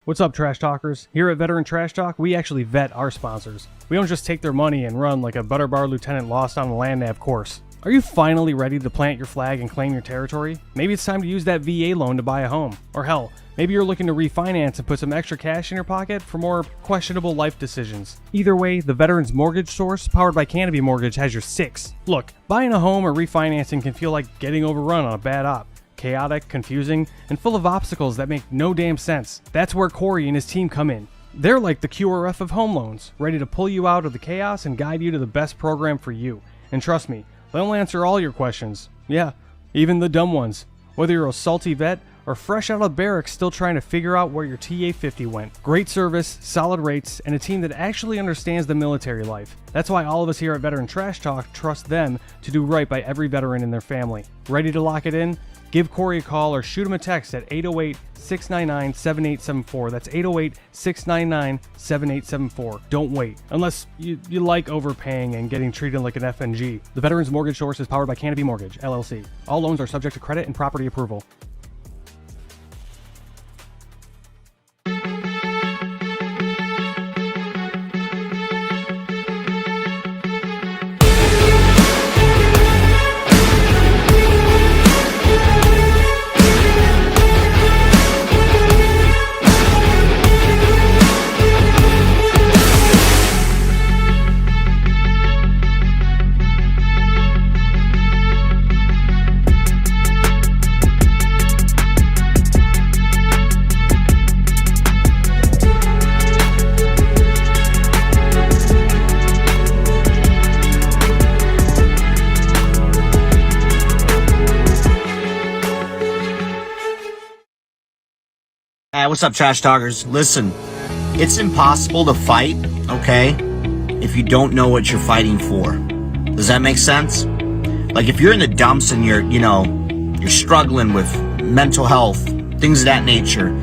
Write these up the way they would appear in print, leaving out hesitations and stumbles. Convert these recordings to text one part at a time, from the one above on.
What's up, Trash Talkers? Here at Veteran Trash Talk, we actually vet our sponsors. We don't just take their money and run like a Butterbar lieutenant lost on a land nav course. Are you finally ready to plant your flag and claim your territory? Maybe it's time to use that VA loan to buy a home. Or hell, maybe you're looking to refinance and put some extra cash in your pocket for more questionable life decisions. Either way, the Veterans Mortgage Source, powered by Canopy Mortgage, has your six. Look, buying a home or refinancing can feel like getting overrun on a bad op. Chaotic, confusing, and full of obstacles that make no damn sense. That's where Corey and his team come in. They're like the QRF of home loans, ready to pull you out of the chaos and guide you to the best program for you. And trust me, they'll answer all your questions. Yeah, even the dumb ones. Whether you're a salty vet or fresh out of barracks still trying to figure out where your TA-50 went. Great service, solid rates, and a team that actually understands the military life. That's why all of us here at Veteran Trash Talk trust them to do right by every veteran and their family. Ready to lock it in? Give Corey a call or shoot him a text at 808-699-7874. That's 808-699-7874. Don't wait. Unless you like overpaying and getting treated like an FNG. The Veterans Mortgage Source is powered by Canopy Mortgage, LLC. All loans are subject to credit and property approval. What's up, Trash Talkers? Listen, it's impossible to fight, okay, if you don't know what you're fighting for. Does that make sense? Like, if you're in the dumps and you're struggling with mental health, things of that nature,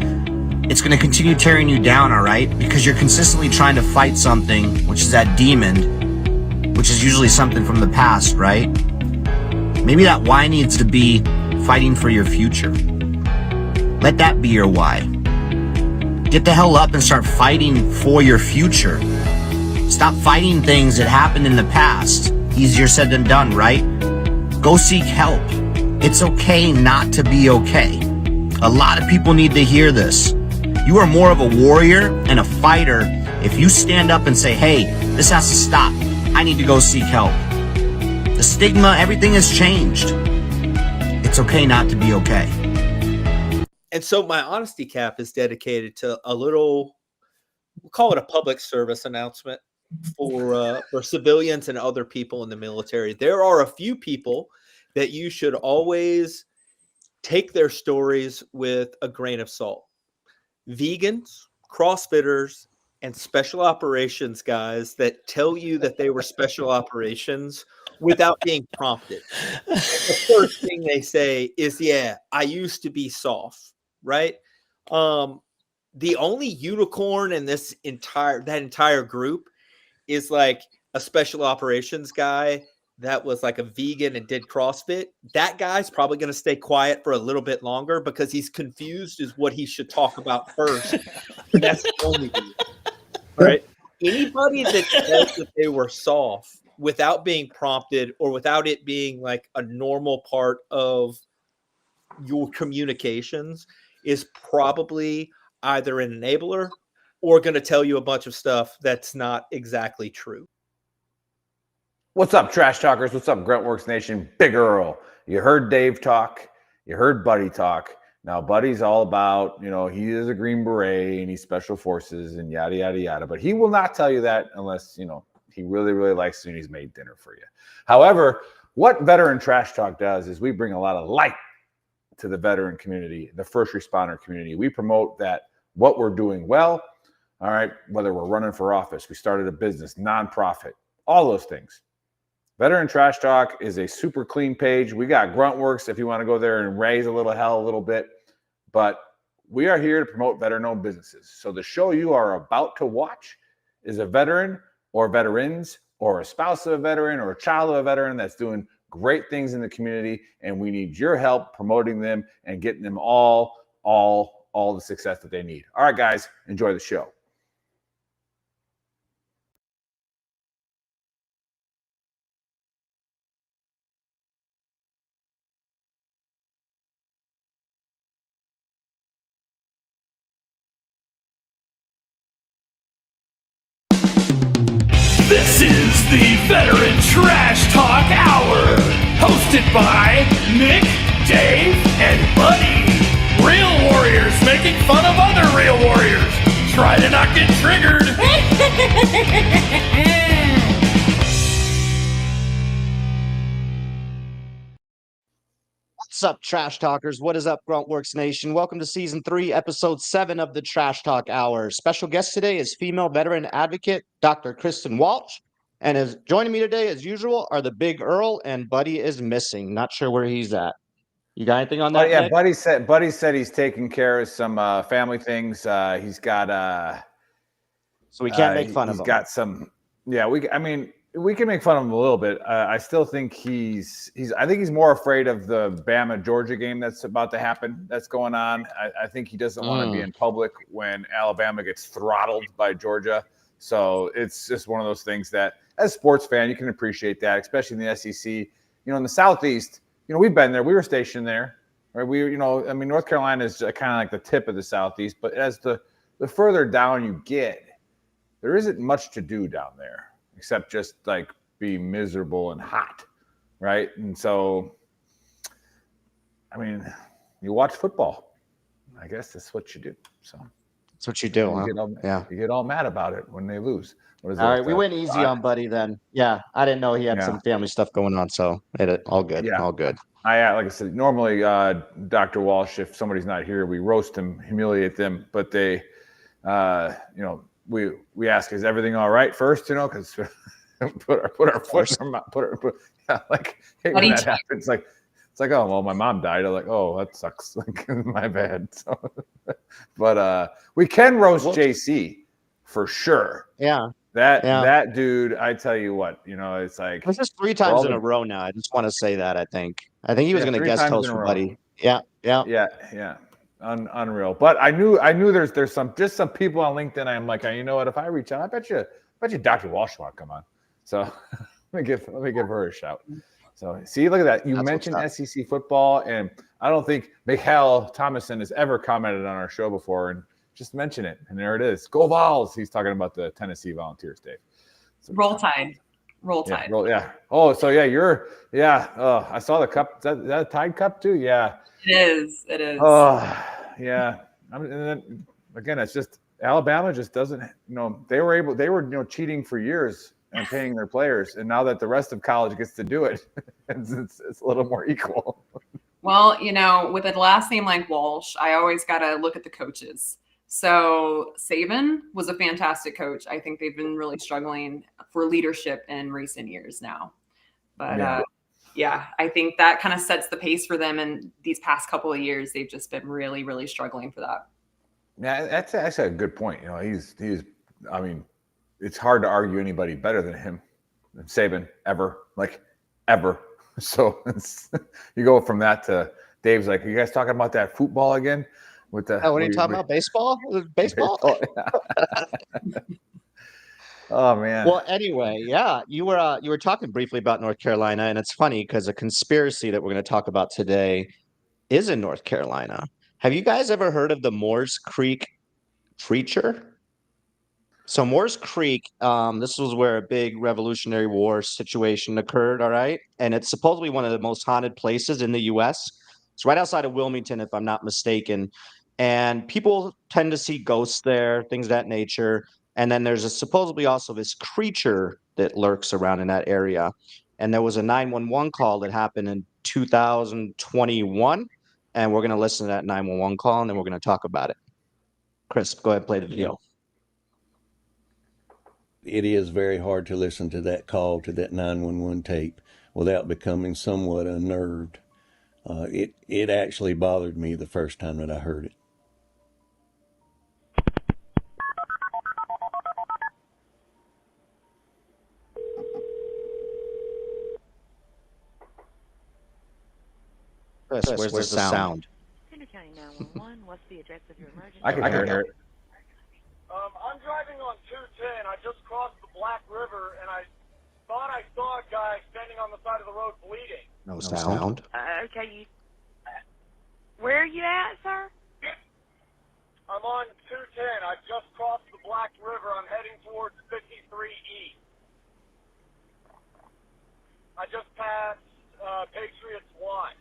it's going to continue tearing you down, all right? Because you're consistently trying to fight something, which is that demon, which is usually something from the past, right? Maybe that why needs to be fighting for your future. Let that be your why. Get the hell up and start fighting for your future. Stop fighting things that happened in the past. Easier said than done, right? Go seek help. It's okay not to be okay. A lot of people need to hear this. You are more of a warrior and a fighter if you stand up and say, hey, this has to stop. I need to go seek help. The stigma, everything has changed. It's okay not to be okay. And so my honesty cap is dedicated to a little, we'll call it a public service announcement for civilians and other people in the military. There are a few people that you should always take their stories with a grain of salt. Vegans, CrossFitters, and special operations guys that tell you that they were special operations without being prompted. The first thing they say is, yeah, I used to be soft. Right. The only unicorn in that entire group is like a special operations guy that was like a vegan and did CrossFit. That guy's probably going to stay quiet for a little bit longer because he's confused as what he should talk about first. And that's the only reason. Right. Anybody that says that they were soft without being prompted or without it being like a normal part of your communications is probably either an enabler or going to tell you a bunch of stuff that's not exactly true. What's up, Trash Talkers? What's up, Gruntworks Nation? Big Earl. You heard Dave talk. You heard Buddy talk. Now, Buddy's all about, he is a Green Beret and he's Special Forces and yada, yada, yada. But he will not tell you that unless, he really, really likes you and he's made dinner for you. However, what Veteran Trash Talk does is we bring a lot of light to the veteran community, the first responder community. We promote that what we're doing well, all right, whether we're running for office, we started a business, nonprofit, all those things. Veteran Trash Talk is a super clean page. We got Gruntworks if you want to go there and raise a little hell a little bit, but we are here to promote veteran-owned businesses. So the show you are about to watch is a veteran or veterans or a spouse of a veteran or a child of a veteran that's doing great things in the community, and we need your help promoting them and getting them all all the success that they need. All right, guys, enjoy the show. This is the Veteran Trash Talk Hour, hosted by Nick, Dave, and Buddy. Real warriors making fun of other real warriors. Try to not get triggered. What's up, Trash Talkers? What is up, Gruntworks Nation? Welcome to Season 3, Episode 7 of the Trash Talk Hour. Special guest today is female veteran advocate Dr. Kristen Walsh. And as joining me today, as usual, are the Big Earl, and Buddy is missing. Not sure where he's at. You got anything on that? Oh yeah, Nick? Buddy said he's taking care of some family things. He's got So we can't make fun of He's him. got some. Yeah, we can make fun of him a little bit. I still think I think he's more afraid of the Bama Georgia game that's about to happen. That's going on. I think he doesn't want to be in public when Alabama gets throttled by Georgia. So it's just one of those things that, as a sports fan, you can appreciate that, especially in the SEC. You know, in the Southeast, you know, we've been there. We were stationed there. Right? North Carolina is kind of like the tip of the Southeast, but as the further down you get, there isn't much to do down there except just like be miserable and hot, right? And so, I mean, you watch football. I guess that's what you do. So That's what you do, huh? You get all mad about it when they lose. All right, we went easy on Buddy then. Yeah, I didn't know he had some family stuff going on, so all good. Yeah. All good. Like I said, normally Dr. Walsh, if somebody's not here, we roast them, humiliate them, but they, we ask, is everything all right first, because put our foot in our mouth, hey, when that happens, it's like, oh, well, my mom died. I'm like, oh, that sucks. Like, my bad. So, but we can roast JC for sure. Yeah. That dude, I tell you what, it's like, This is 3 times in a row now. I just want to say that. I think he was going to guest host for Buddy. Yeah. Unreal. But I knew there's some people on LinkedIn. I'm like, you know what? If I reach out, I bet you Dr. Walsh want to come on. So let me give her a shout. So see, look at that. You mentioned SEC football, and I don't think Mikhail Thomason has ever commented on our show before, and just mention it, and there it is. Go Vols! He's talking about the Tennessee Volunteers, Dave. So, Roll Tide. Yeah. Oh, so yeah, Oh, I saw the cup. Is that a Tide Cup too? Yeah. It is. Oh, yeah. And then again, it's just Alabama just doesn't. They were cheating for years and paying their players, and now that the rest of college gets to do it, it's a little more equal. Well, with a last name like Walsh, I always got to look at the coaches. So Saban was a fantastic coach. I think they've been really struggling for leadership in recent years now. But I think that kind of sets the pace for them. And these past couple of years, they've just been really, really struggling for that. Yeah, that's actually a good point. He's. I mean, it's hard to argue anybody better than him, Saban, ever. So you go from that to Dave's like, are you guys talking about that football again? What are you talking about? Baseball? Baseball? Oh man. Well, anyway, yeah, you were talking briefly about North Carolina, and it's funny because a conspiracy that we're going to talk about today is in North Carolina. Have you guys ever heard of the Moores Creek preacher? So Moores Creek, this was where a big Revolutionary War situation occurred, all right? And it's supposedly one of the most haunted places in the U.S. It's right outside of Wilmington, if I'm not mistaken. And people tend to see ghosts there, things of that nature. And then there's supposedly also this creature that lurks around in that area. And there was a 911 call that happened in 2021. And we're going to listen to that 911 call, and then we're going to talk about it. Chris, go ahead and play the video. It is very hard to listen to that call, to that 911 tape, without becoming somewhat unnerved. It actually bothered me the first time that I heard it. Chris, where's the sound? Henry County 911, What's the address of your emergency? I can hear it. I'm driving on 210. I just crossed the Black River, and I thought I saw a guy standing on the side of the road bleeding. No sound. Okay, where are you at, sir? I'm on 210. I just crossed the Black River. I'm heading towards 53 East. I just passed Patriots Watch.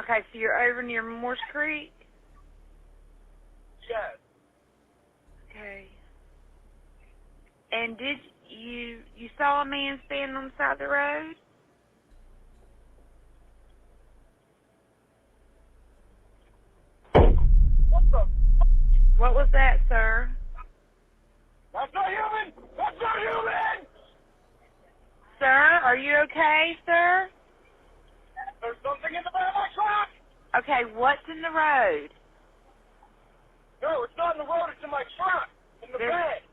Okay, so you're over near Morse Creek? Yes. Okay. And did you saw a man standing on the side of the road? What the? What was that, sir? That's not human! That's not human! Sir, are you okay, sir? There's something in the bed of my truck! Okay, what's in the road? No, it's not in the road. It's in my truck. In the bed.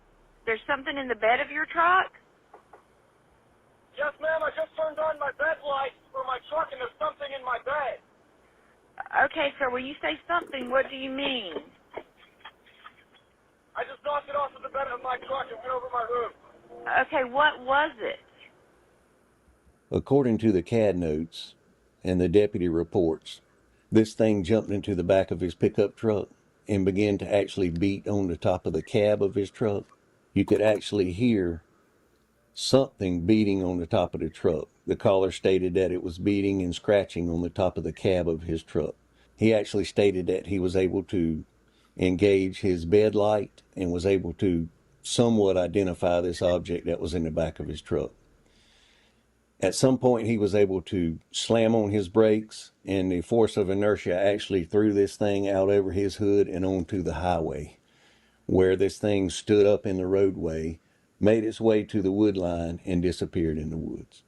There's something in the bed of your truck? Yes, ma'am. I just turned on my bed lights for my truck, and there's something in my bed. Okay, sir, when you say something, what do you mean? I just knocked it off of the bed of my truck and went over my roof. Okay, what was it? According to the CAD notes and the deputy reports, this thing jumped into the back of his pickup truck and began to actually beat on the top of the cab of his truck. You could actually hear something beating on the top of the truck. The caller stated that it was beating and scratching on the top of the cab of his truck. He actually stated that he was able to engage his bed light and was able to somewhat identify this object that was in the back of his truck. At some point, he was able to slam on his brakes, and the force of inertia actually threw this thing out over his hood and onto the highway, where this thing stood up in the roadway, made its way to the wood line, and disappeared in the woods.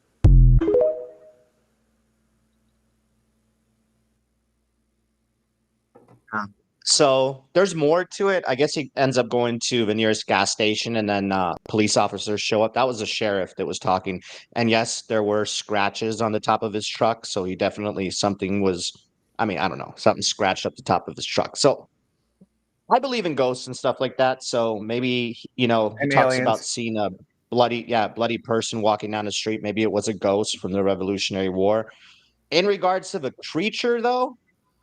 So there's more to it. I guess he ends up going to the nearest gas station, and then police officers show up. That was the sheriff that was talking. And yes, there were scratches on the top of his truck. So he definitely, something was, I don't know, something scratched up the top of his truck. So I believe in ghosts and stuff like that. So maybe, he And talks aliens. about seeing a bloody person walking down the street. Maybe it was a ghost from the Revolutionary War. In regards to the creature, though,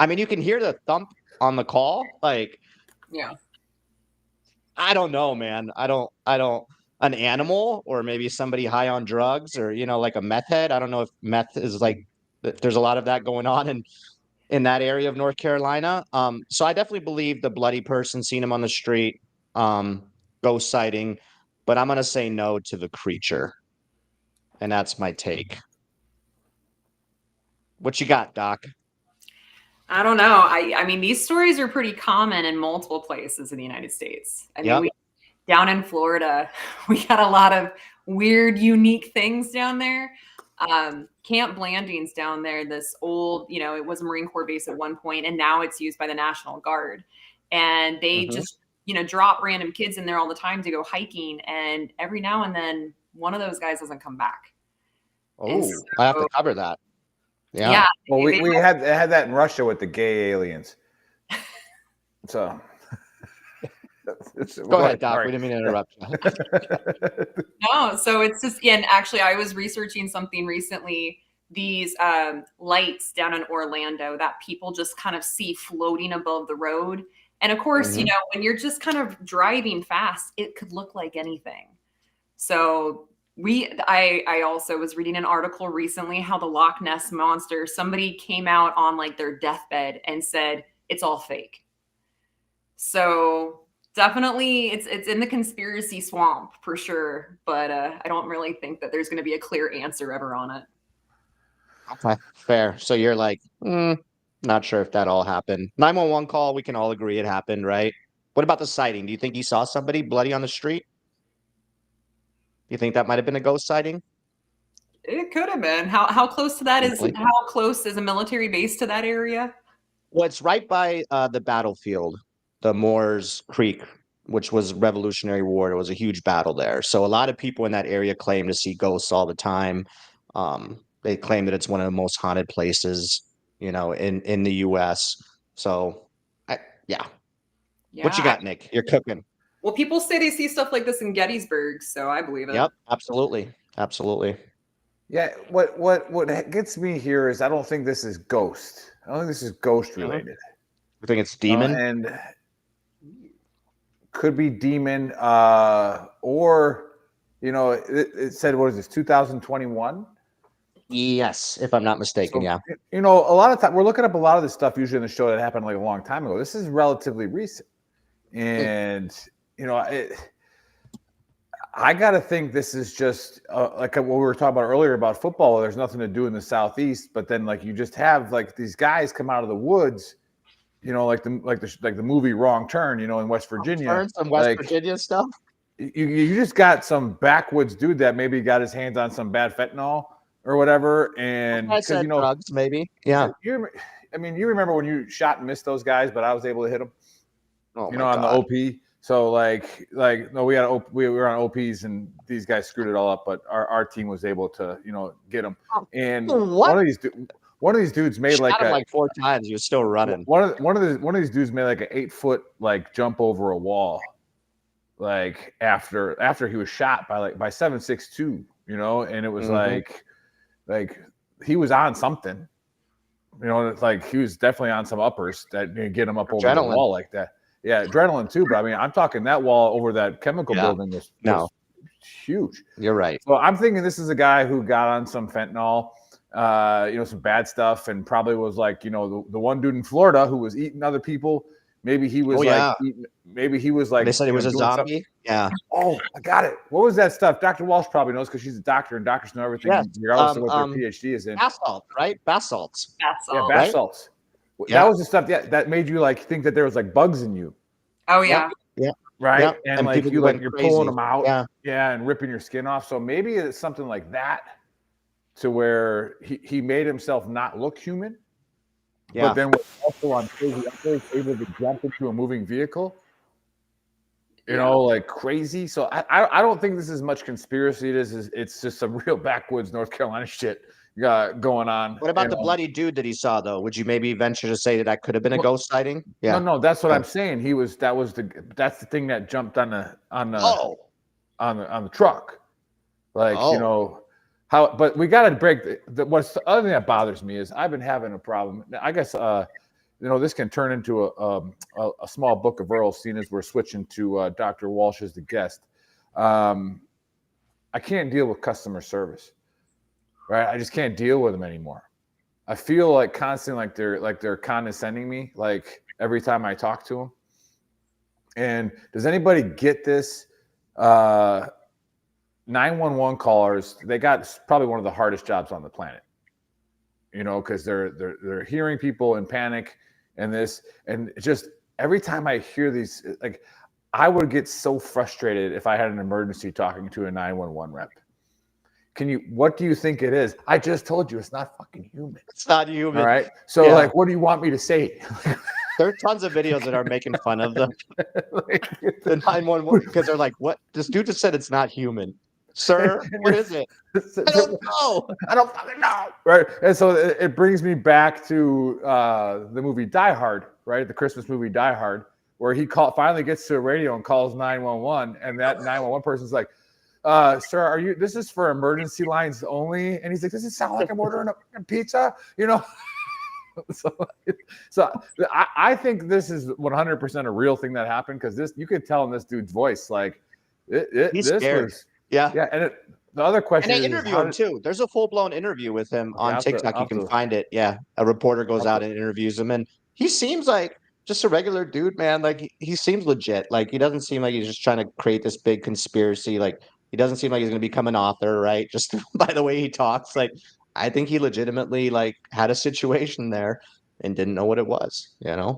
you can hear the thump on the call. Like, Yeah. I don't know, man. I don't, an animal or maybe somebody high on drugs or, like a meth head. I don't know if meth is like, there's a lot of that going on in that area of North Carolina. So I definitely believe the bloody person, seen him on the street, ghost sighting, but I'm going to say no to the creature. And that's my take. What you got, Doc? I don't know. I mean, these stories are pretty common in multiple places in the United States. Down in Florida, we got a lot of weird, unique things down there. Camp Blanding's down there, this old, it was a Marine Corps base at one point, and now it's used by the National Guard. And they just, drop random kids in there all the time to go hiking. And every now and then, one of those guys doesn't come back. Oh, I have to cover that. Yeah. Well, we had that in Russia with the gay aliens. So go ahead, Doc. We didn't mean to interrupt you. No, so it's just, and actually I was researching something recently, these lights down in Orlando that people just kind of see floating above the road. And of course, when you're just kind of driving fast, it could look like anything. So I also was reading an article recently how the Loch Ness Monster, somebody came out on like their deathbed and said it's all fake. So definitely it's in the conspiracy swamp for sure, but I don't really think that there's going to be a clear answer ever on it. Okay, fair. So you're like, not sure if that all happened. 911 call, we can all agree it happened, right? What about the sighting? Do you think you saw somebody bloody on the street? You think that might have been a ghost sighting? It could have been. How close to that is? How close is a military base to that area? Well, it's right by the battlefield, the Moores Creek, which was Revolutionary War. There was a huge battle there. So a lot of people in that area claim to see ghosts all the time. They claim that it's one of the most haunted places, in the U.S. So Yeah. Yeah. What you got, Nick? You're cooking. Well, people say they see stuff like this in Gettysburg, so I believe it. Yep, absolutely. Absolutely. Yeah, what gets me here is I don't think this is ghost. I don't think this is ghost related. I think it's demon. And could be demon, or it said, what is this, 2021? Yes, if I'm not mistaken. So, Yeah. a lot of time we're looking up a lot of this stuff usually in the show that happened like a long time ago. This is relatively recent, and I got to think this is just like what we were talking about earlier about football. Where there's nothing to do in the Southeast, but then like you just have like these guys come out of the woods, like the movie Wrong Turn, in West Virginia. Some West Virginia stuff. You just got some backwoods dude that maybe got his hands on some bad fentanyl or whatever, and I said drugs, maybe. Yeah. You remember when you shot and missed those guys, but I was able to hit them. Oh my on God. the OP. So no, we were on OPs and these guys screwed it all up, but our team was able to get them. And one of these dudes made Shot him like 4 times. He was still running. One of these dudes made like an 8-foot like jump over a wall, like after he was shot by 7.62, and it was like he was on something, it's like he was definitely on some uppers that get him up over the wall like that. Yeah, adrenaline too, but I mean, I'm talking that wall over that chemical building was huge. You're right. So I'm thinking this is a guy who got on some fentanyl, some bad stuff, and probably was like, the one dude in Florida who was eating other people. Maybe he was maybe he was like. They said he was a zombie. Something. Yeah. Oh, I got it. What was that stuff? Dr. Walsh probably knows because she's a doctor, and doctors know everything, regardless of what their PhD is in. Basalt, right? Basalts. Yeah, basalts. Right? That was the stuff that made you like think that there was like bugs in you. Oh yeah. Yeah. Right. Yep. And like you're pulling them out. Yeah. And ripping your skin off. So maybe it's something like that, to where he made himself not look human. Yeah. But then was also on crazy upwards, able to jump into a moving vehicle. Like crazy. So I don't think this is much conspiracy. It's just some real backwoods North Carolina shit going on. What about the bloody dude that he saw, though? Would you maybe venture to say that could have been a ghost sighting? Yeah. No, that's what I'm saying. That's the thing that jumped on the truck. Like, but we got to break what's the other thing that bothers me is I've been having a problem. I guess this can turn into a small book of Earl, seeing as we're switching to Dr. Walsh as the guest. I can't deal with customer service. Right, I just can't deal with them anymore. I feel like constantly like they're condescending me, like every time I talk to them. And does anybody get this? 911 callers, they got probably one of the hardest jobs on the planet. Because they're hearing people in panic and this, and just every time I hear these, like I would get so frustrated if I had an emergency talking to a 911 rep. What do you think it is? I just told you it's not fucking human. It's not human. All right. So like, what do you want me to say? There are tons of videos that are making fun of them. The 911, because they're like, what? This dude just said it's not human. Sir, what is it? I don't know. I don't fucking know. Right. And so it brings me back to the movie Die Hard, right? The Christmas movie Die Hard, where he finally gets to a radio and calls 911, and that 911 person's like, sir, this is for emergency lines only? And he's like, does it sound like I'm ordering a pizza? So I think this is 100% a real thing that happened, because you could tell in this dude's voice, like he's scared. Yeah. And the other question is, and they interview him too. There's a full-blown interview with him on TikTok. You can find it. Yeah. A reporter goes out and interviews him, and he seems like just a regular dude, man. Like he seems legit. Like he doesn't seem like he's just trying to create this big conspiracy. Like he doesn't seem like he's going to become an author, right? Just by the way he talks. Like I think he legitimately like had a situation there and didn't know what it was, Yeah.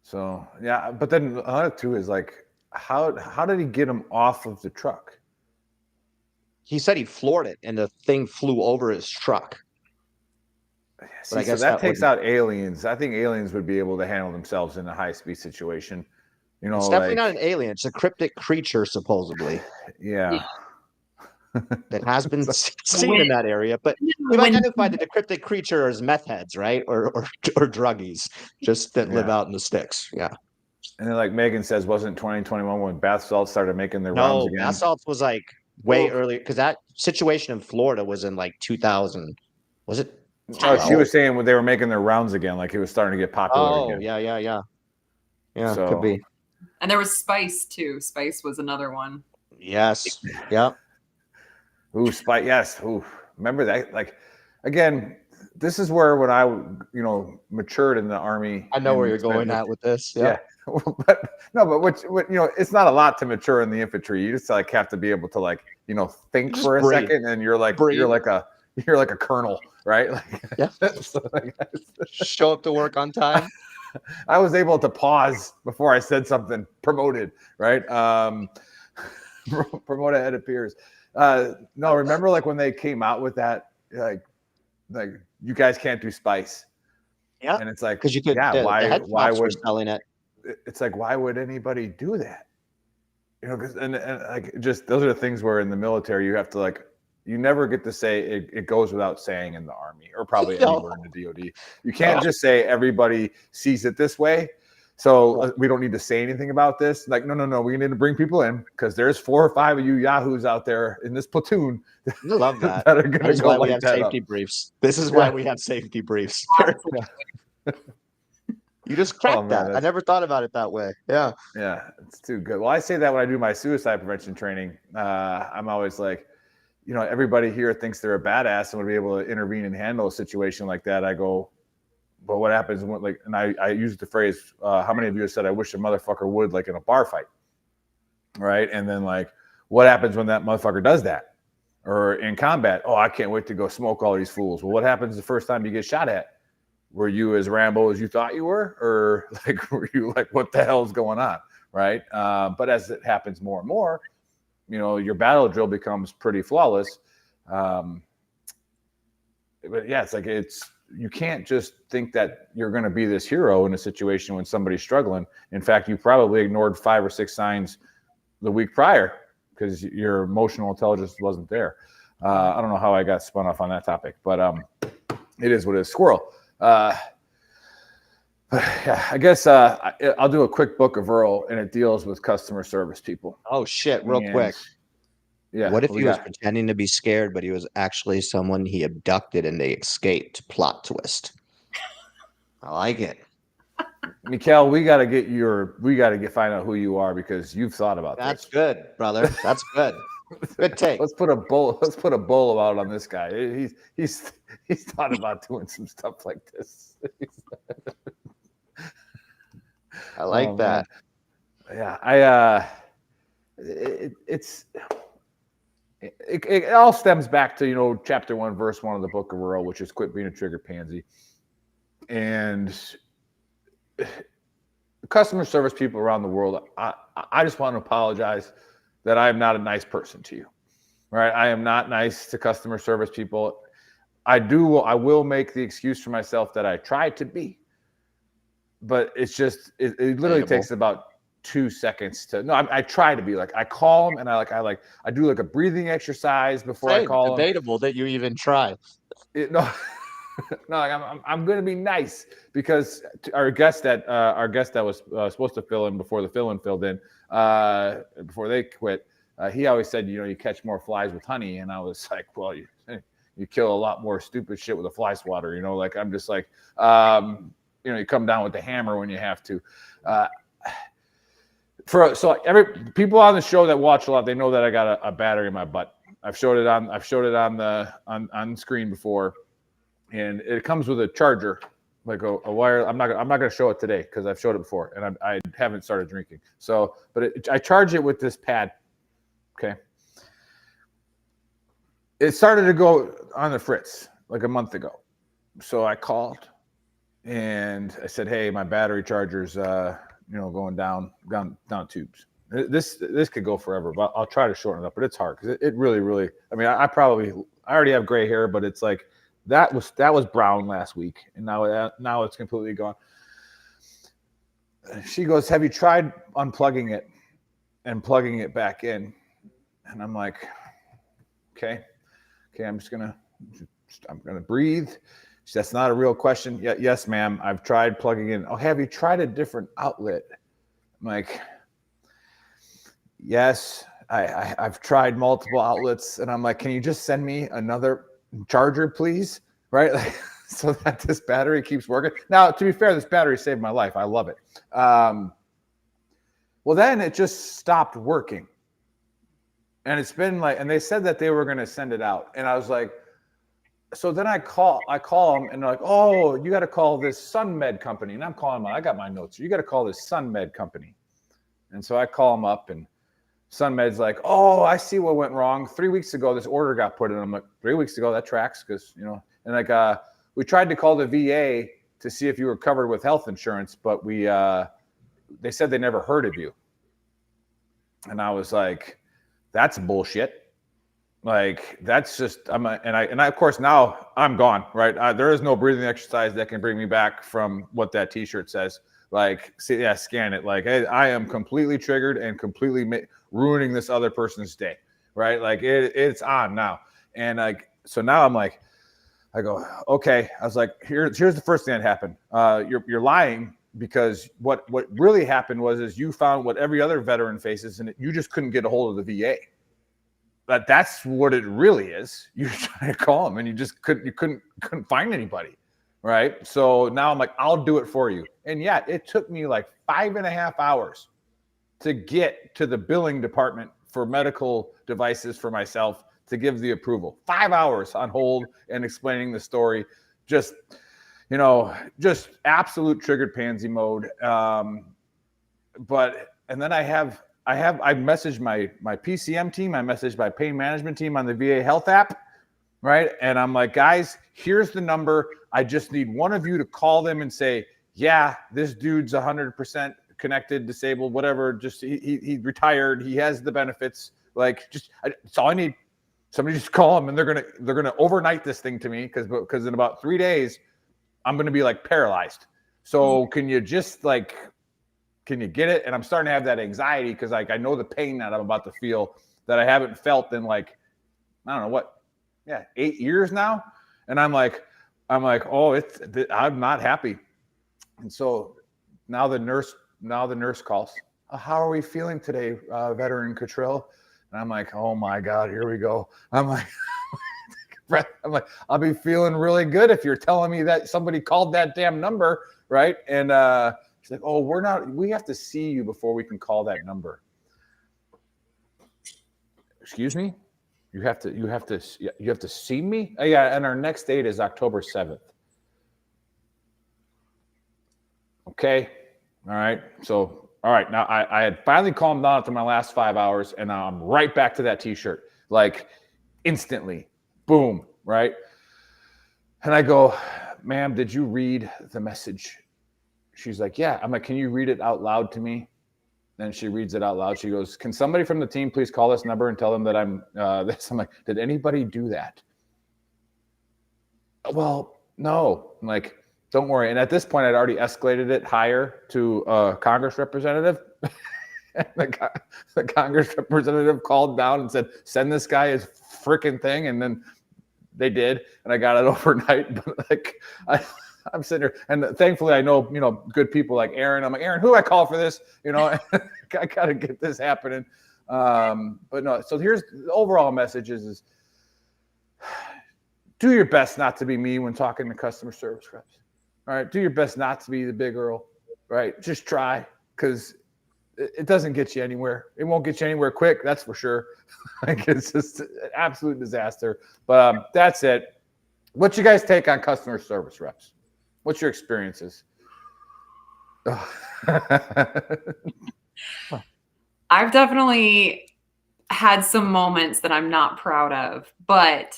So, yeah. But then another too is like, how did he get him off of the truck? He said he floored it and the thing flew over his truck. But I guess that takes out aliens. I think aliens would be able to handle themselves in a high-speed situation. It's definitely not an alien. It's a cryptic creature, supposedly. Yeah. that has been seen in that area, but we've identified the decrypted creature as meth heads, right? Or druggies just that live out in the sticks. Yeah. And then, like Megan says, wasn't 2021 when bath salts started making their rounds No, again? bath salts was like way earlier because that situation in Florida was in like 2000. Was it? Oh, she was saying when they were making their rounds again, like it was starting to get popular again. Yeah, so, could be. And there was Spice too. Spice was another one. Yes. Yep. Ooh, Spike. Yes. Ooh, remember that? Like, again, this is where when I, matured in the Army. I know where you're going at with this. Yeah. But it's not a lot to mature in the infantry. You just like have to be able to like, think Just for a breathe. second, and you're like a colonel, right? Like, yeah. Show up to work on time. I was able to pause before I said something. Promoted, right? Promoted ahead of peers. No, remember like when they came out with that, like you guys can't do spice. Yeah. And it's like, because you could. Why would selling it? It's like, why would anybody do that? Because and like just those are the things where in the military you have to like. You never get to say it goes without saying in the Army or probably anywhere in the DoD. You can't just say everybody sees it this way. So we don't need to say anything about this. Like, no. We need to bring people in because there's 4 or 5 of you yahoos out there in this platoon. I love that. That are going to go why we have safety briefs. This is why we have safety briefs. You just cracked that. I never thought about it that way. Yeah. Yeah, it's too good. Well, I say that when I do my suicide prevention training. I'm always like, everybody here thinks they're a badass and would be able to intervene and handle a situation like that. I go, but what happens when, like, and I use the phrase, how many of you have said, I wish a motherfucker would, like in a bar fight, right? And then like, what happens when that motherfucker does that? Or in combat, I can't wait to go smoke all these fools. Well, what happens the first time you get shot at? Were you as Rambo as you thought you were? Or like, were you like, what the hell's going on, right? But as it happens more and more, your battle drill becomes pretty flawless. But yeah, it's like you can't just think that you're going to be this hero in a situation when somebody's struggling. In fact, you probably ignored 5 or 6 signs the week prior because your emotional intelligence wasn't there. I don't know how I got spun off on that topic, but it is what it is. Squirrel. Yeah, I guess I'll do a quick book of Earl, and it deals with customer service people. Oh shit! Real quick. Yeah. What if he was pretending to be scared, but he was actually someone he abducted and they escaped? Plot twist. I like it. Mikhail, we got to find out who you are because you've thought about this. That's good, brother. That's good. Good take. Let's put a bowl out on this guy. He's thought about doing some stuff like this. I like that. Man. Yeah, it all stems back to chapter 1, verse 1 of the book of Earl, which is quit being a trigger pansy. And customer service people around the world, I just want to apologize that I am not a nice person to you, right? I am not nice to customer service people. I will make the excuse for myself that I try to be, but it's just, it literally takes about 2 seconds I try to be like, I call them and I do like a breathing exercise before I call them. Debatable that you even try. No, I'm going to be nice because our guest that was supposed to fill in before the fill-in filled in, before they quit, he always said, you catch more flies with honey. And I was like, well, you kill a lot more stupid shit with a fly swatter, like, I'm just like, you come down with the hammer when you have to. So every people on the show that watch a lot, they know that I got a battery in my butt. I've showed it on screen before, and it comes with a charger, like a wire. I'm not going to show it today because I've showed it before, and I haven't started drinking. So, but I charge it with this pad. Okay. It started to go on the fritz like a month ago, so I called, and I said, "Hey, my battery charger's going down tubes. This could go forever, but I'll try to shorten it up. But it's hard because it really. I mean, I already have gray hair, but it's like that was brown last week, and now it's completely gone." She goes, "Have you tried unplugging it and plugging it back in?" And I'm like, okay, I'm gonna breathe. That's not a real question. Yes, ma'am. I've tried plugging in. Oh, have you tried a different outlet? I'm like, yes, I've tried multiple outlets, and I'm like, can you just send me another charger, please? Right? Like, so that this battery keeps working. Now, to be fair, this battery saved my life. I love it. Well, then it just stopped working. And it's been like, and they said that they were going to send it out. And I was like, so then I call them and they're like, oh, you got to call this SunMed company. And I'm calling them, I got my notes. You got to call this SunMed company. And so I call them up and SunMed's like, oh, I see what went wrong. 3 weeks ago, this order got put in. I'm like, 3 weeks ago, that tracks because, you know, and like, we tried to call the VA to see if you were covered with health insurance, but they said they never heard of you. And I was like, that's bullshit. Like, that's just, of course, now I'm gone, right? There is no breathing exercise that can bring me back from what that t-shirt says. Like, scan it. Like, I am completely triggered and completely ruining this other person's day, right? Like, it's on now. And like, so now I'm like, I go, okay. I was like, here's the first thing that happened. You're lying, because what really happened was you found what every other veteran faces, and you just couldn't get a hold of the VA. But that's what it really is. You're trying to call them and you just couldn't find anybody, right? So now I'm like, I'll do it for you. And yeah, it took me like 5.5 hours to get to the billing department for medical devices for myself to give the approval. 5 hours on hold and explaining the story. Just, you know, just absolute triggered pansy mode. And then I messaged my PCM team. I messaged my pain management team on the VA Health app, right? And I'm like, guys, here's the number. I just need one of you to call them and say, yeah, this dude's 100% connected, disabled, whatever. Just he retired. He has the benefits. Like, that's all I need. Somebody just call him, and they're gonna overnight this thing to me because in about 3 days, I'm gonna be like paralyzed. So can you just like, can you get it? And I'm starting to have that anxiety because like I know the pain that I'm about to feel that I haven't felt in like, I don't know what, 8 years now. And I'm like, oh, I'm not happy. And so now the nurse calls. How are we feeling today, veteran Cottrell? And I'm like, oh my God, here we go. I'm like, I'll be feeling really good if you're telling me that somebody called that damn number, right? And she's like, oh, we have to see you before we can call that number. Excuse me? You have to see me? Oh, yeah, and our next date is October 7th. Okay. All right. So, all right. Now I had finally calmed down after my last 5 hours, and now I'm right back to that t-shirt, like instantly. Boom. Right. And I go, ma'am, did you read the message? She's like, yeah. I'm like, can you read it out loud to me? Then she reads it out loud. She goes, can somebody from the team please call this number and tell them that I'm this? I'm like, did anybody do that? Well, no. I'm like, don't worry. And at this point, I'd already escalated it higher to a Congress representative. And the Congress representative called down and said, send this guy his freaking thing. And then they did. And I got it overnight. But like, I'm sitting here, and thankfully I know, good people like Aaron. I'm like, Aaron, who do I call for this? I got to get this happening. But no, so here's the overall message is do your best not to be me when talking to customer service reps. All right. Do your best not to be the big Earl, right? Just try, because it doesn't get you anywhere. It won't get you anywhere quick. That's for sure. Like, it's just an absolute disaster. But that's it. What's you guys take on customer service reps? What's your experiences? I've definitely had some moments that I'm not proud of, but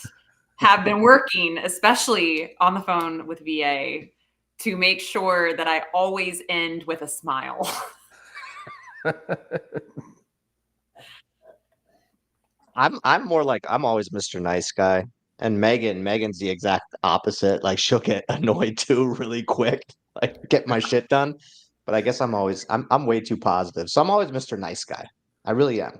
have been working, especially on the phone with VA, to make sure that I always end with a smile. I'm more like, I'm always Mr. Nice Guy. And Megan's the exact opposite. Like, she'll get annoyed too really quick, like get my shit done. But I guess I'm way too positive. So I'm always Mr. Nice Guy. I really am.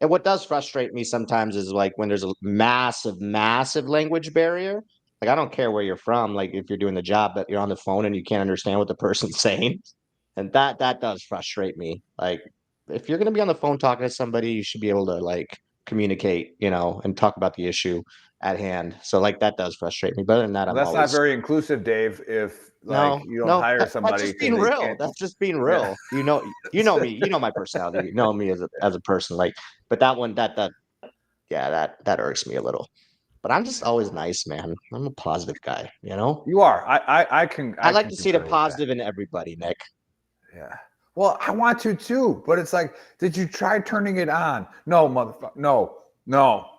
And what does frustrate me sometimes is like when there's a massive language barrier. Like I don't care where you're from, like if you're doing the job, but you're on the phone and you can't understand what the person's saying. And that does frustrate me. Like if you're gonna be on the phone talking to somebody, you should be able to like communicate, and talk about the issue at hand. So like that does frustrate me. But other than that, Well, I'm that's not always very inclusive, Dave. If like no, you don't no, hire that's somebody just because being they real. can't. That's just being Yeah. real. Me. You know my personality. You know me as a person. Like, but that one, yeah, that irks me a little. But I'm just always nice, man. I'm a positive guy. You are. I I like can to see the concur with that. positive in everybody, Nick. Yeah. Well, I want to too, but it's like, did you try turning it on? No, motherfucker. No.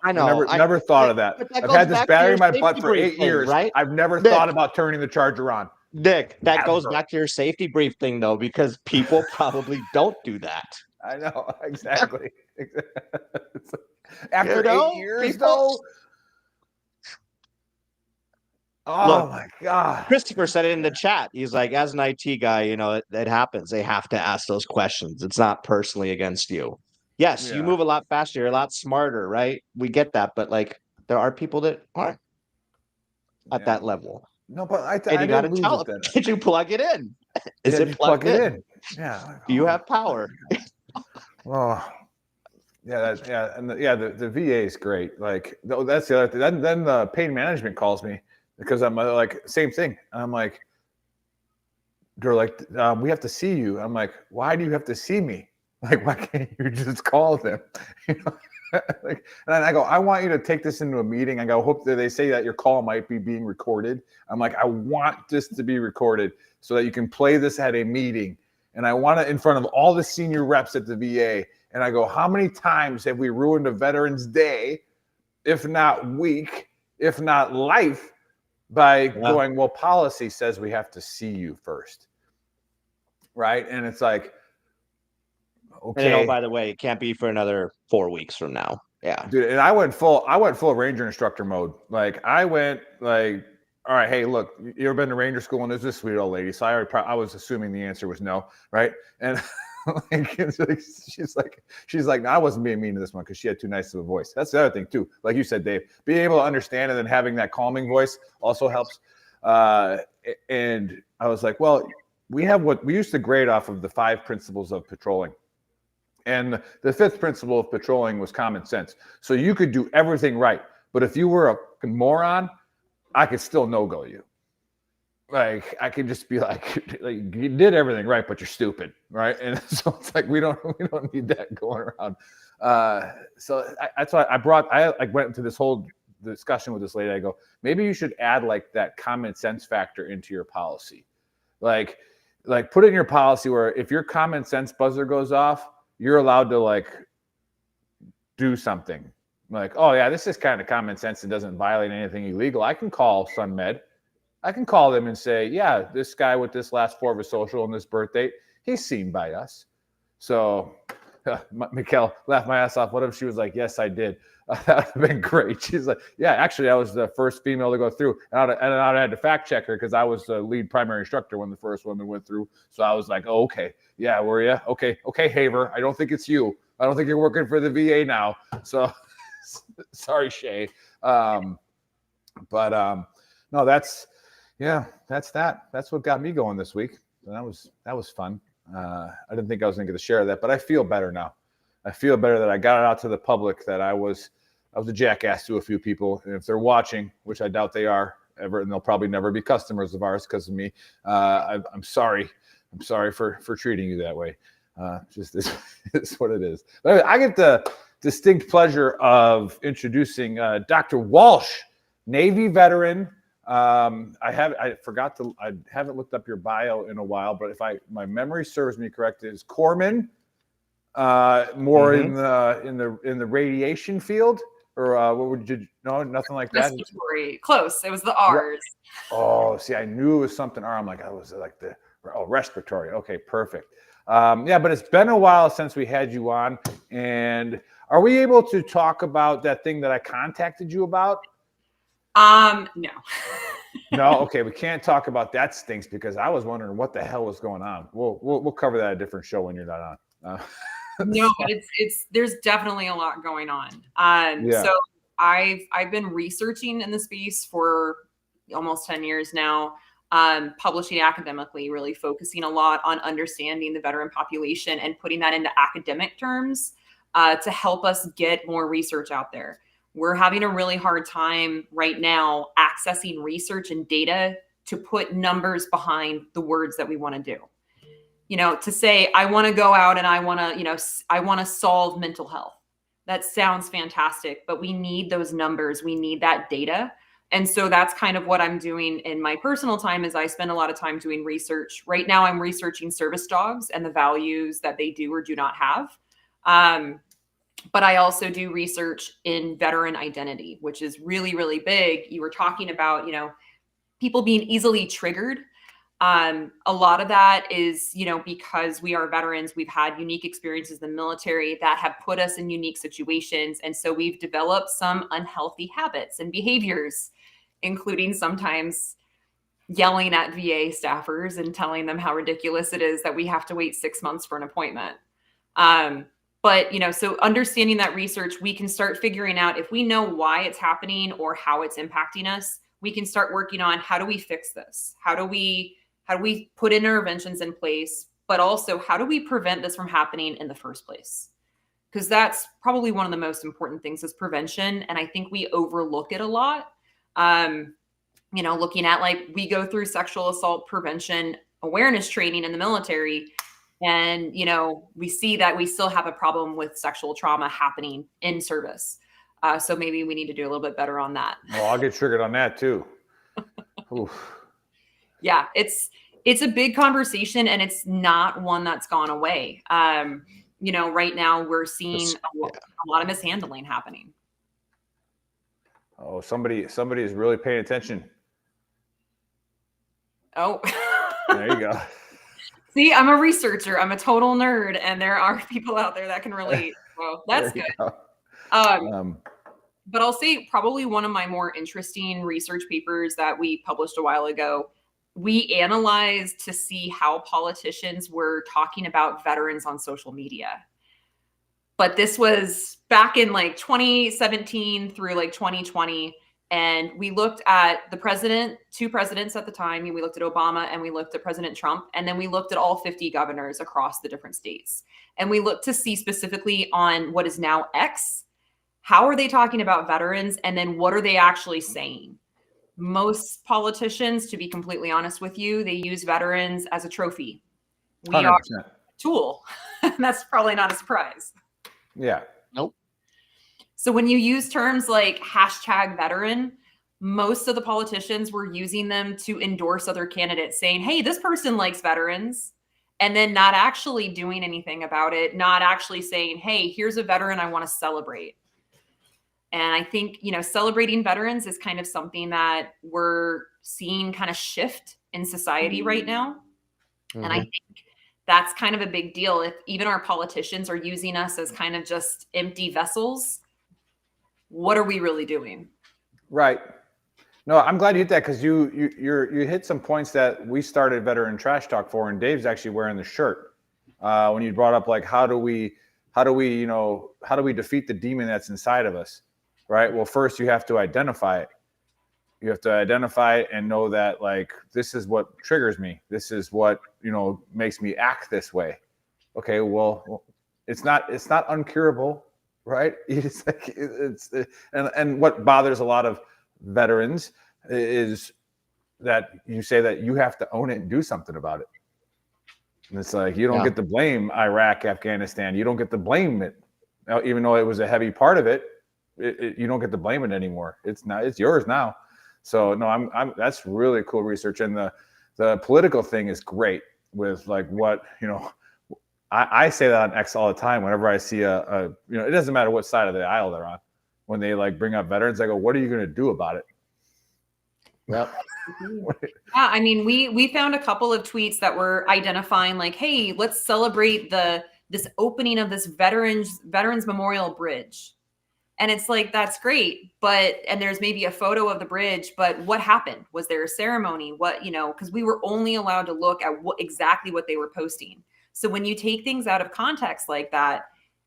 I know. Never thought of that. But that I've goes had this back to battery your in my safety butt for brief 8 thing, years. right? I've never Nick, thought about turning the charger on. Nick, that goes Ever. back to your safety brief thing, though, because people probably don't do that. I know exactly. After 8 years, people. though. Oh Look, my God. Christopher said it in the chat. He's like, as an IT guy, it happens. They have to ask those questions. It's not personally against you. Yes, you Yeah. move a lot faster. You're a lot smarter, right? We get that. But like, there are people that aren't at that level. No, but I And you got to didn't lose tell it them, then. did you plug it in? Is Yeah, it just plugged plug it in? in. Yeah. Do you have power? Oh, yeah, the VA is great. Like, that's the other thing. Then the pain management calls me because I'm like, same thing. And I'm like, they're like, we have to see you. I'm like, why do you have to see me? Like, why can't you just call them? Like, and I go, I want you to take this into a meeting. I go, hope that they say that your call might be being recorded. I'm like, I want this to be recorded so that you can play this at a meeting. And I want it in front of all the senior reps at the VA. And I go, how many times have we ruined a veteran's day, if not week, if not life, by going, well, policy says we have to see you first. Right? And it's like, okay. And by the way, it can't be for another 4 weeks from now. Yeah. Dude, and I went full ranger instructor mode. Like I went like, all right, hey, look, you ever been to ranger school? And there's this sweet old lady. So I was assuming the answer was no, right? And she's like, no, I wasn't being mean to this one because she had too nice of a voice. That's the other thing too. Like you said, Dave, being able to understand and then having that calming voice also helps. And I was like, well, we have what we used to grade off of the 5 principles of patrolling. And the 5th principle of patrolling was common sense. So you could do everything right. But if you were a moron, I could still no-go you. Like, I could just be like you did everything right, but you're stupid, right? And so it's like we don't need that going around. So that's why I went into this whole discussion with this lady. I go, maybe you should add like that common sense factor into your policy. Like put it in your policy where if your common sense buzzer goes off, you're allowed to like do something like, oh yeah, this is kind of common sense and doesn't violate anything illegal. I can call SunMed. I can call them and say, yeah, this guy with this last 4 of his social and this birth date, he's seen by us. So Mikkel laughed my ass off. What if she was like, yes, I did? That would have been great. She's like, yeah, actually, I was the first female to go through. And I had to fact check her because I was the lead primary instructor when the first woman went through. So I was like, oh, okay. Yeah, were you? Okay, Haver. I don't think it's you. I don't think you're working for the VA now. So sorry, Shay. No, that's that. That's what got me going this week. And that was fun. I didn't think I was going to get to share that, but I feel better now. I feel better that I got it out to the public that I was a jackass to a few people. And if they're watching, which I doubt they are ever, and they'll probably never be customers of ours because of me, I'm sorry. I'm sorry for treating you that way. Just it's what it is. But anyway, I get the distinct pleasure of introducing Dr. Walsh, Navy veteran. I haven't looked up your bio in a while, but if my memory serves me correct, is corpsman, more in the radiation field, or what would you? No, nothing like that. Respiratory. Close. It was the R's. Oh, see, I knew it was something R. I'm like, I was like respiratory. Okay, perfect. Yeah, but it's been a while since we had you on, and are we able to talk about that thing that I contacted you about? No. No, okay, we can't talk about that. Stinks because I was wondering what the hell was going on. We'll cover that at a different show when you're not on. No, but it's there's definitely a lot going on. Yeah. So I've been researching in the space for almost 10 years now, publishing academically, really focusing a lot on understanding the veteran population and putting that into academic terms to help us get more research out there. We're having a really hard time right now accessing research and data to put numbers behind the words that we want to do. To say, I want to go out and I want to, I want to solve mental health. That sounds fantastic, but we need those numbers. We need that data. And so that's kind of what I'm doing in my personal time is I spend a lot of time doing research. Right now I'm researching service dogs and the values that they do or do not have. But I also do research in veteran identity, which is really, really big. You were talking about, people being easily triggered. A lot of that is, because we are veterans, we've had unique experiences in the military that have put us in unique situations. And so we've developed some unhealthy habits and behaviors, including sometimes yelling at VA staffers and telling them how ridiculous it is that we have to wait 6 months for an appointment. But, so understanding that research, we can start figuring out if we know why it's happening or how it's impacting us, we can start working on how do we fix this? How do we put interventions in place, but also how do we prevent this from happening in the first place? Because that's probably one of the most important things is prevention. And I think we overlook it a lot. Looking at we go through sexual assault prevention awareness training in the military. And, we see that we still have a problem with sexual trauma happening in service. So maybe we need to do a little bit better on that. Well, I'll get triggered on that too. Oof. Yeah, it's a big conversation and it's not one that's gone away. Right now we're seeing a lot of mishandling happening. Oh, somebody is really paying attention. Oh, there you go. See, I'm a researcher. I'm a total nerd, and there are people out there that can relate. So that's good. But I'll say probably one of my more interesting research papers that we published a while ago, we analyzed to see how politicians were talking about veterans on social media. But this was back in 2017 through 2020. And we looked at two presidents at the time. We looked at Obama and we looked at President Trump. And then we looked at all 50 governors across the different states. And we looked to see specifically on what is now X. How are they talking about veterans? And then what are they actually saying? Most politicians, to be completely honest with you, they use veterans as a trophy. We 100%. are a tool. That's probably not a surprise. Yeah. Nope. So when you use terms like #veteran, most of the politicians were using them to endorse other candidates saying, hey, this person likes veterans, and then not actually doing anything about it, not actually saying, hey, here's a veteran I want to celebrate. And I think, celebrating veterans is kind of something that we're seeing kind of shift in society right now. Mm-hmm. And I think that's kind of a big deal. If even our politicians are using us as kind of just empty vessels, what are we really doing? Right. No, I'm glad you hit that because you hit some points that we started Veteran Trash Talk for, and Dave's actually wearing the shirt. When you brought up how do we defeat the demon that's inside of us, right? Well, first you have to identify it. You have to identify it and know that this is what triggers me. This is what makes me act this way. Okay, well, it's not uncurable. Right. And what bothers a lot of veterans is that you say that you have to own it and do something about it. And it's you don't get to blame Iraq, Afghanistan. You don't get to blame it. Now, even though it was a heavy part of it, you don't get to blame it anymore. It's yours now. So no, that's really cool research. And the political thing is great with I say that on X all the time. Whenever I see it doesn't matter what side of the aisle they're on. When they bring up veterans, I go, "What are you going to do about it?" Yep. Yeah, I mean, we found a couple of tweets that were identifying hey, let's celebrate this opening of this veterans memorial bridge, and it's that's great, and there's maybe a photo of the bridge, but what happened? Was there a ceremony? What because we were only allowed to look at exactly what they were posting. So when you take things out of context like that,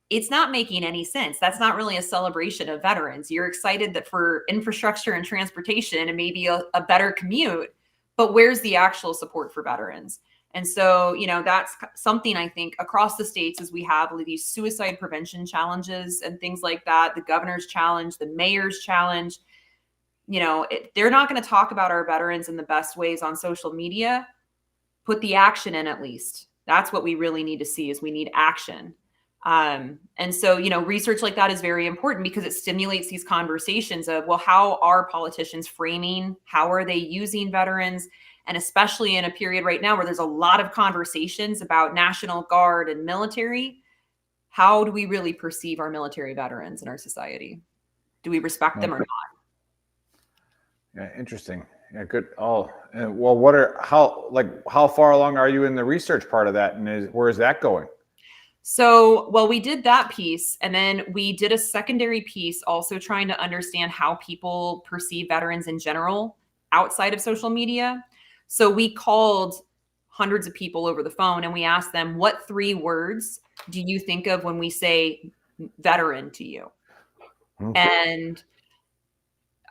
it's not making any sense. That's not really a celebration of veterans. You're excited that for infrastructure and transportation and maybe a better commute, but where's the actual support for veterans? And so, you know, that's something I think across the states as we have these suicide prevention challenges and things like that, the governor's challenge, the mayor's challenge, you know, they're not going to talk about our veterans in the best ways on social media. Put the action in at least. That's what we really need to see is we need action. And so, you know, research like that is very important because it stimulates these conversations of, well, how are politicians framing? How are they using veterans? And especially in a period right now where there's a lot of conversations about National Guard and military, how do we really perceive our military veterans in our society? Do we respect them or not? Yeah, interesting. Yeah, good. Oh, well, how far along are you in the research part of that, and where is that going? So, well, we did that piece, and then we did a secondary piece also trying to understand how people perceive veterans in general outside of social media. So we called hundreds of people over the phone and we asked them, what 3 words do you think of when we say veteran to you? Okay. And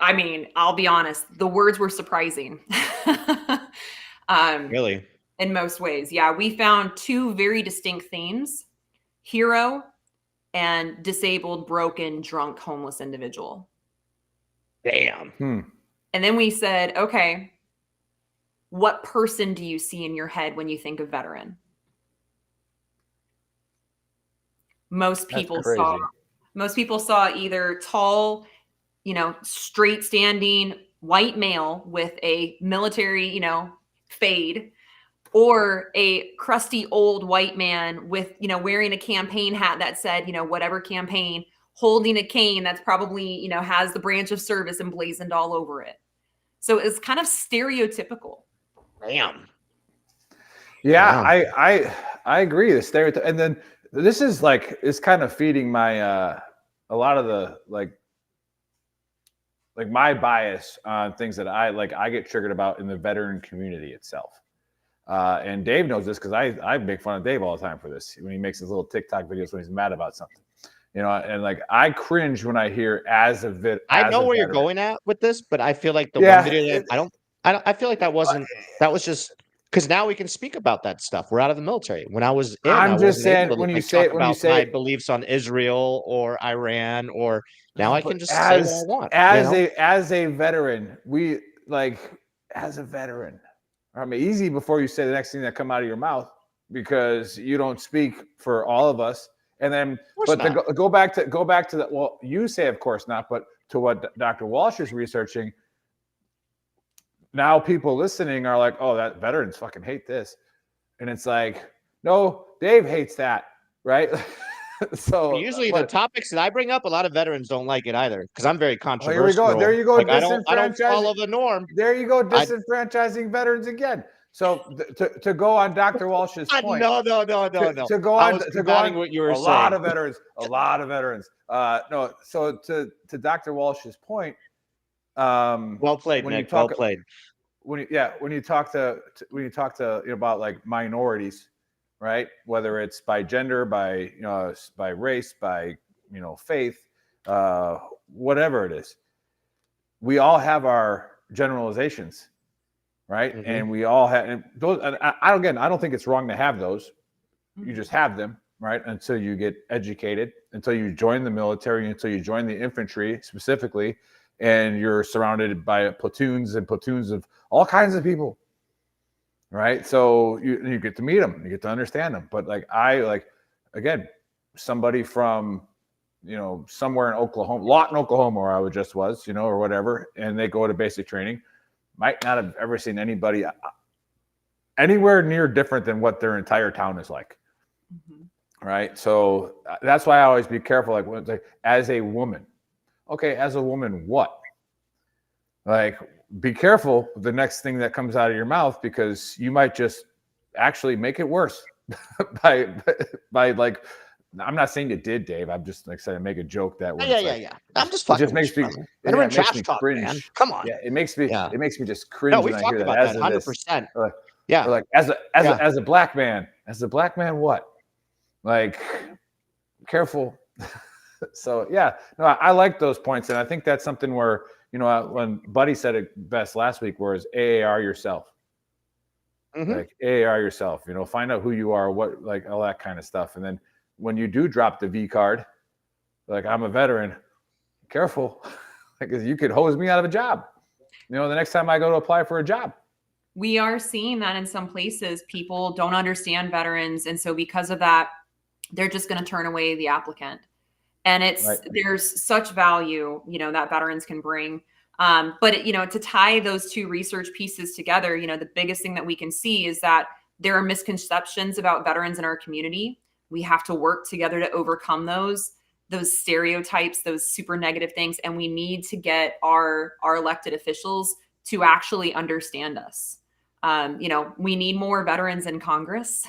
I mean, I'll be honest, the words were surprising. Really? In most ways. Yeah. We found 2 very distinct themes: hero and disabled, broken, drunk, homeless individual. Damn. And then we said, okay, what person do you see in your head when you think of veteran? Most people saw either tall, you know, straight standing white male with a military, you know, fade, or a crusty old white man with, you know, wearing a campaign hat that said, you know, whatever campaign, holding a cane that's probably, you know, has the branch of service emblazoned all over it. So it's kind of stereotypical. Damn. Yeah, wow. I agree. The stereotype, and then this is like it's kind of feeding my a lot of the like my bias on things that I get triggered about in the veteran community itself. And Dave knows this because I make fun of Dave all the time for this when he makes his little TikTok videos when he's mad about something. You know, and like I cringe when I hear as a vet. I know where you're going at with this, but I feel like the one video I feel like that was just because now we can speak about that stuff. We're out of the military. When I was in, I'm just saying when you say my beliefs on Israel or Iran, or now I can just say what I want. As a veteran, we like as a veteran. I mean, easy before you say the next thing that come out of your mouth because you don't speak for all of us. And then, but to go back to that. Well, you say of course not, but to what Dr. Walsh is researching. Now people listening are like, oh, that veterans fucking hate this. And it's like, no, Dave hates that, right? So usually the topics that I bring up, a lot of veterans don't like it either because I'm very controversial. Here we go. There you go. Like, I don't follow the norm. There you go. Disenfranchising veterans again. So to go on Dr. Walsh's point. No. To go on what you were saying. A lot of veterans. No. So to Dr. Walsh's point. Well played, Nick. Well played. When you talk to about like minorities, right? Whether it's by gender, by race, by faith, whatever it is, we all have our generalizations, right? Mm-hmm. And we all have those. And I don't think it's wrong to have those. You just have them, right? Until you get educated, until you join the military, until you join the infantry specifically. And you're surrounded by platoons and platoons of all kinds of people, right? So you get to meet them, you get to understand them. But again, somebody from, somewhere in Oklahoma, Lawton, Oklahoma, where I just was, or whatever, and they go to basic training, might not have ever seen anybody anywhere near different than what their entire town is like, right? So that's why I always be careful, as a woman. Okay, as a woman, what? Like, be careful the next thing that comes out of your mouth because you might just actually make it worse by like. I'm not saying you did, Dave. I'm just saying make a joke that way. Yeah. I'm just fucking. It just makes me. It makes me cringe. Man. Come on. Yeah, it makes me just cringe. No, we talked about that 100%. Yeah. Or like as a black man, what? Like, careful. So yeah, no, I like those points, and I think that's something where, you know, when Buddy said it best last week, was AAR yourself. Like AAR yourself, you know, find out who you are, what, like all that kind of stuff. And then when you do drop the V card, like, I'm a veteran, careful, because you could hose me out of a job, you know, the next time I go to apply for a job. We are seeing that in some places, people don't understand veterans. And so because of that, they're just going to turn away the applicant. And there's such value, you know, that veterans can bring. But, you know, to tie those two research pieces together, you know, the biggest thing that we can see is that there are misconceptions about veterans in our community. We have to work together to overcome those stereotypes, those super negative things. And we need to get our elected officials to actually understand us. You know, we need more veterans in Congress.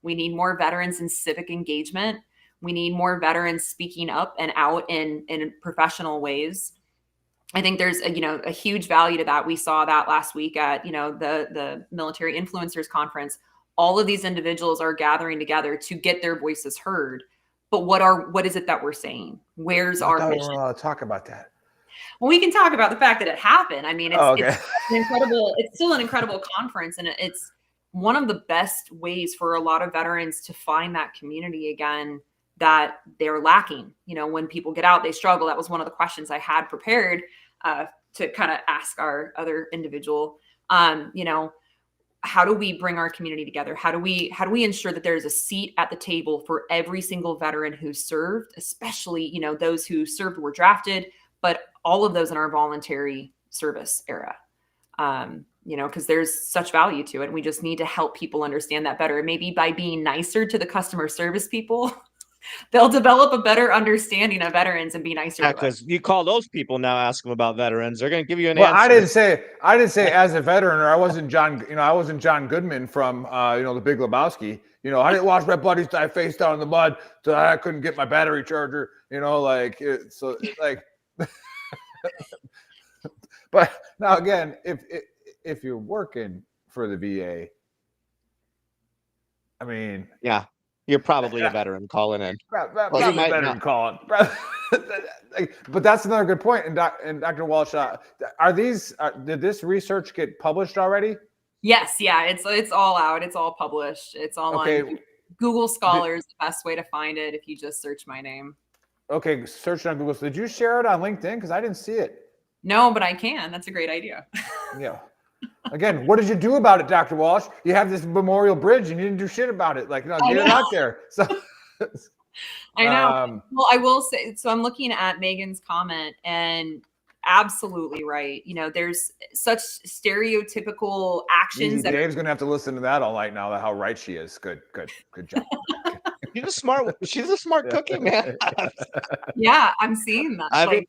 We need more veterans in civic engagement. We need more veterans speaking up and out in professional ways. I think there's a huge value to that. We saw that last week at, you know, the Military Influencers Conference. All of these individuals are gathering together to get their voices heard. But what is it that we're saying? Where's our mission? We weren't allowed to talk about that. Well, we can talk about the fact that it happened. I mean, okay. it's still an incredible conference, and it's one of the best ways for a lot of veterans to find that community again that they're lacking. You know, when people get out, they struggle. That was one of the questions I had prepared to kind of ask our other individual. You know, how do we bring our community together? How do we ensure that there's a seat at the table for every single veteran who served, especially, you know, those who served were drafted, but all of those in our voluntary service era. You know, because there's such value to it. And we just need to help people understand that better. Maybe by being nicer to the customer service people, they'll develop a better understanding of veterans and be nicer. Yeah, because you call those people now, ask them about veterans, they're going to give you an Well, answer. I didn't say as a veteran, or I wasn't John Goodman from you know, The Big Lebowski. You know, I didn't wash my buddy's face down in the mud, so I couldn't get my battery charger. You know, like but now again, if you're working for the VA, I mean, yeah, you're probably a veteran calling in. Well, you might veteran calling. But that's another good point. And Dr. Walsh, did this research get published already? Yes, yeah, it's all out. It's all published. It's all on Google Scholars. The best way to find it if you just search my name. Okay, search on Google. So did you share it on LinkedIn? Because I didn't see it. No, but I can. That's a great idea. Yeah. Again, what did you do about it, Dr. Walsh? You have this memorial bridge and you didn't do shit about it. Like, no, get it out there. So I know. Well, I will say, so I'm looking at Megan's comment, and absolutely right. You know, there's such stereotypical actions. Dave's going to have to listen to that all night now, how right she is. Good job. She's a smart cookie, man. Yeah, I'm seeing that.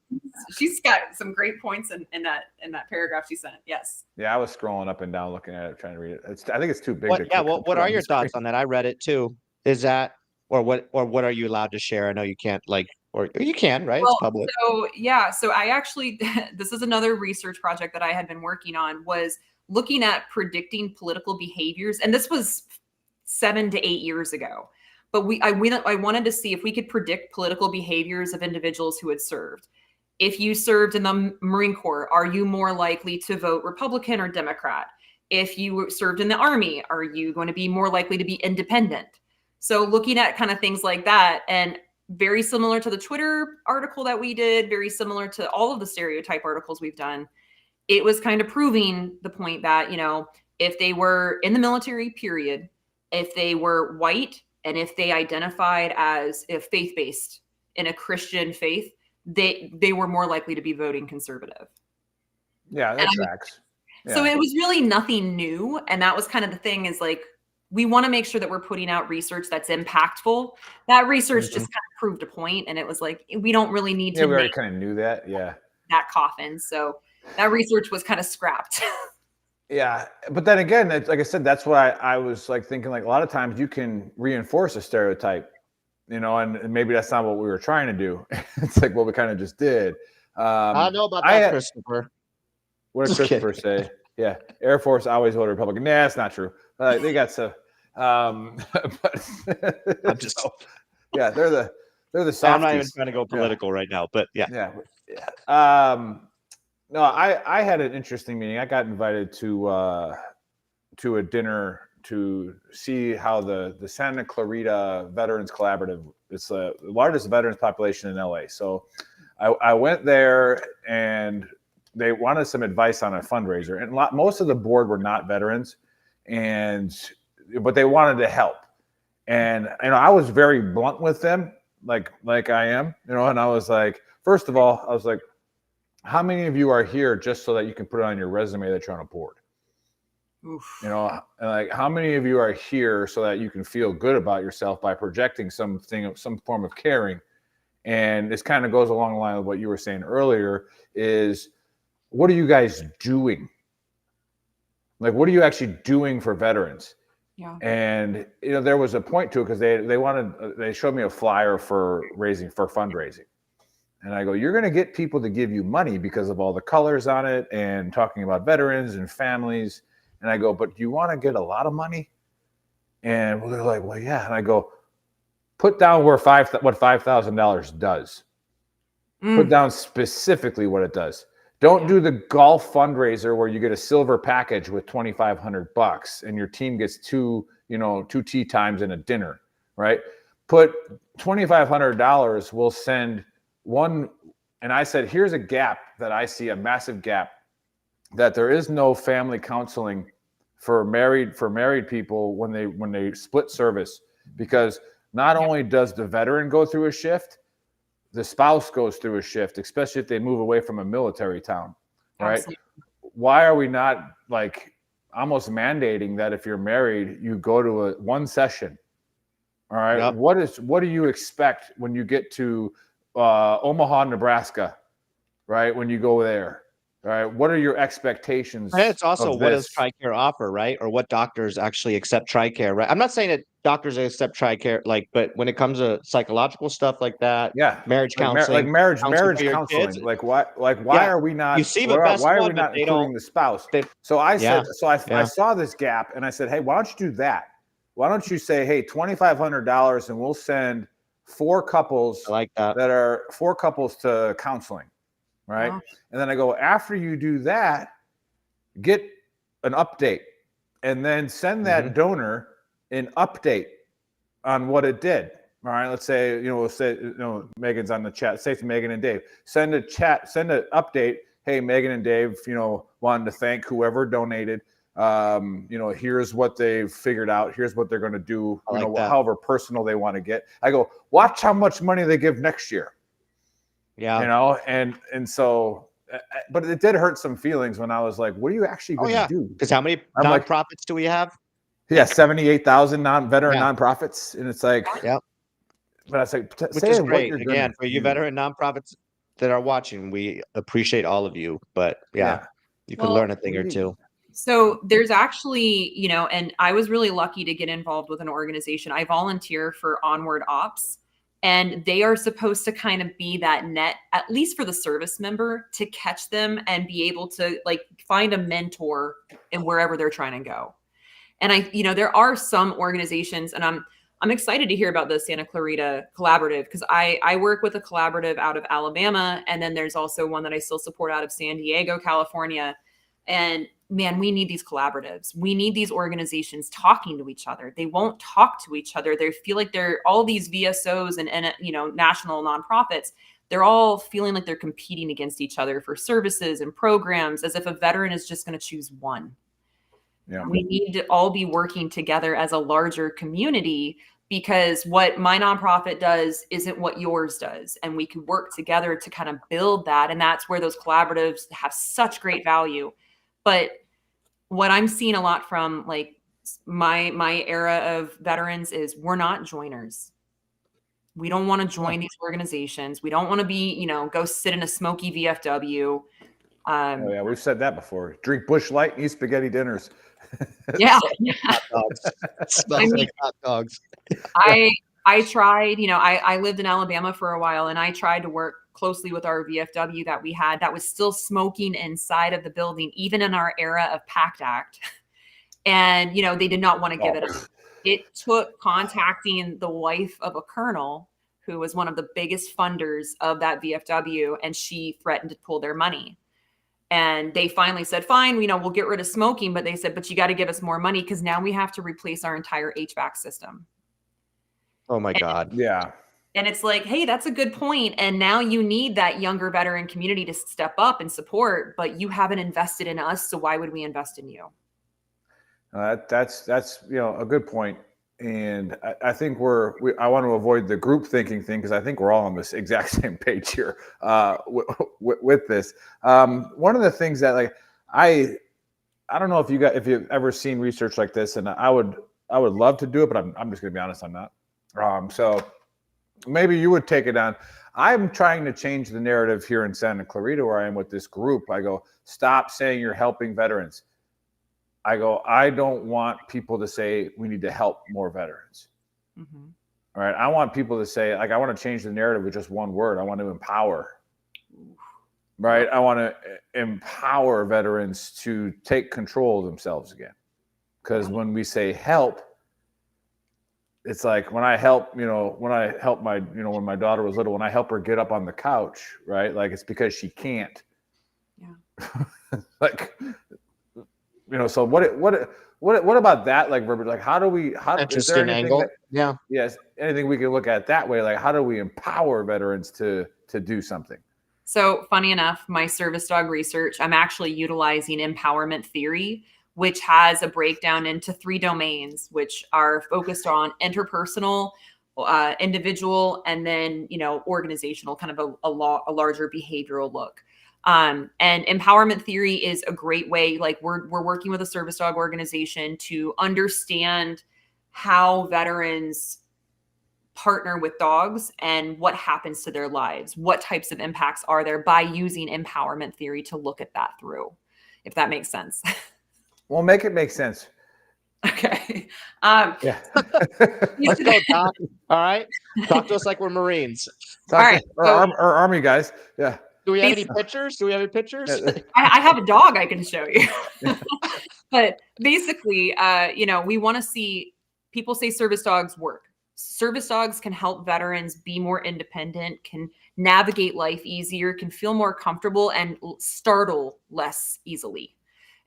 She's got some great points in that paragraph she sent. Yes. Yeah, I was scrolling up and down looking at it, trying to read it. I think it's too big. What are your thoughts on that? I read it too. Is that or what are you allowed to share? I know you can't, like, or you can, right? Well, it's public. So I actually this is another research project that I had been working on, was looking at predicting political behaviors, and this was 7 to 8 years ago. But I wanted to see if we could predict political behaviors of individuals who had served. If you served in the Marine Corps, are you more likely to vote Republican or Democrat? If you served in the Army, are you going to be more likely to be independent? So looking at kind of things like that, and very similar to the Twitter article that we did, very similar to all of the stereotype articles we've done, it was kind of proving the point that, you know, if they were in the military, period, if they were white, and if they identified as faith-based in a Christian faith, they were more likely to be voting conservative. Yeah, that tracks. Yeah. So it was really nothing new. And that was kind of the thing, is like, we want to make sure that we're putting out research that's impactful. That research just kind of proved a point, and it was like, we don't really need to. Yeah, we already kind of knew that. Yeah. That coffin. So that research was kind of scrapped. Yeah, but then again, like I said, that's why I was like thinking, like, a lot of times you can reinforce a stereotype, you know, and maybe that's not what we were trying to do. It's like what we kind of just did. I know about that, Christopher. What did Christopher say? Yeah, Air Force always voted Republican. Nah, that's not true. They got some. But I'm just. yeah, they're the softies. I'm not even trying to go political right now, but yeah. No, I had an interesting meeting. I got invited to a dinner to see how the Santa Clarita Veterans Collaborative. It's the largest veterans population in LA. So I went there and they wanted some advice on a fundraiser, and most of the board were not veterans, but they wanted to help. And I was very blunt with them, like I am, and I was like, first of all, I was like, how many of you are here just so that you can put it on your resume that you're on a board? Oof. And like, how many of you are here so that you can feel good about yourself by projecting some form of caring? And this kind of goes along the line of what you were saying earlier is, what are you guys doing? Like, what are you actually doing for veterans? Yeah. And, there was a point to it because they showed me a flyer for fundraising. And I go, you're going to get people to give you money because of all the colors on it and talking about veterans and families. And I go, but do you want to get a lot of money? And they're like, well, yeah. And I go, put down what $5,000 does. Put down specifically what it does. Don't do the golf fundraiser where you get a silver package with $2,500 and your team gets two tee times and a dinner, right? Put $2,500. We'll send one. And I said, here's a gap that I see, a massive gap, that there is no family counseling for married people when they split service, because not only does the veteran go through a shift, the spouse goes through a shift, especially if they move away from a military town, right? Absolutely. Why are we not like almost mandating that if you're married, you go to one session? All right. Yep. What do you expect when you get to Omaha, Nebraska, right? When you go there, all right, what are your expectations? And it's also, what does TRICARE offer, right? Or what doctors actually accept TRICARE, right? I'm not saying that doctors accept TRICARE, but when it comes to psychological stuff like that, marriage counseling, marriage counseling, like why are we not? You see the best why are one, we not including the spouse? I saw this gap, and I said, hey, why don't you do that? Why don't you say, hey, $2,500, and we'll send 4 couples like that are 4 couples to counseling. Right. Yeah. And then I go, after you do that, get an update and then send that donor an update on what it did. All right. Let's say, Megan's on the chat. Say to Megan and Dave, send an update. Hey, Megan and Dave, wanted to thank whoever donated. Here's what they've figured out. Here's what they're going to do. However personal they want to get. I go, watch how much money they give next year. Yeah. And so, but it did hurt some feelings when I was like, what are you actually going to do? Because how many nonprofits do we have? Yeah, 78,000 veteran nonprofits. And it's like, but I say, which is great. Again, for you veteran nonprofits that are watching, we appreciate all of you. But you can learn a thing or two. So there's actually, and I was really lucky to get involved with an organization. I volunteer for Onward Ops. And they are supposed to kind of be that net, at least for the service member, to catch them and be able to find a mentor in wherever they're trying to go. And there are some organizations, and I'm excited to hear about the Santa Clarita Collaborative, because I work with a collaborative out of Alabama, and then there's also one that I still support out of San Diego, California. And man, we need these collaboratives. We need these organizations talking to each other. They won't talk to each other. They feel like they're all these VSOs and national nonprofits. They're all feeling like they're competing against each other for services and programs, as if a veteran is just going to choose one. Yeah. We need to all be working together as a larger community, because what my nonprofit does isn't what yours does. And we can work together to kind of build that. And that's where those collaboratives have such great value. But what I'm seeing a lot from my era of veterans is, we're not joiners. We don't want to join these organizations. We don't want to be, go sit in a smoky VFW. We've said that before. Drink Busch Light and eat spaghetti dinners. Yeah. Hot dogs. Smells like hot dogs. I tried, I lived in Alabama for a while, and I tried to work closely with our VFW that we had that was still smoking inside of the building, even in our era of PACT Act. And, they did not want to give it up. It took contacting the wife of a colonel who was one of the biggest funders of that VFW, and she threatened to pull their money. And they finally said, fine, we'll get rid of smoking. But they said, but you got to give us more money because now we have to replace our entire HVAC system. Oh my God. Yeah. And it's like, hey, that's a good point. And now you need that younger veteran community to step up and support, but you haven't invested in us. So why would we invest in you? That's a good point. And I think I want to avoid the group thinking thing because I think we're all on this exact same page here with this. One of the things that I don't know if you've ever seen research like this, and I would love to do it, but I'm just going to be honest, I'm not. So maybe you would take it on. I'm trying to change the narrative here in Santa Clarita where I am with this group. I go, stop saying you're helping veterans. I go, I don't want people to say we need to help more veterans. Mm-hmm. All right. I want people to say, I want to change the narrative with just one word. I want to empower. Right. I want to empower veterans to take control of themselves again. Because when we say help, it's like when I help my, when my daughter was little, when I help her get up on the couch, right? Like it's because she can't. Yeah. So what about that? Like, how do we, is there anything yes, anything we can look at that way? Like, how do we empower veterans to do something? So funny enough, my service dog research, I'm actually utilizing empowerment theory, which has a breakdown into 3 domains, which are focused on interpersonal, individual, and then, organizational, kind of a larger behavioral look. And empowerment theory is a great way. Like we're working with a service dog organization to understand how veterans partner with dogs and what happens to their lives. What types of impacts are there by using empowerment theory to look at that through, if that makes sense. Well, make it make sense. Okay. Yeah. Let's go, Doc. All right. Talk to us like we're Marines. All right. Or Army guys. Yeah. Do we have any pictures? I have a dog I can show you. But basically, we want to see people say service dogs work. Service dogs can help veterans be more independent, can navigate life easier, can feel more comfortable, and startle less easily.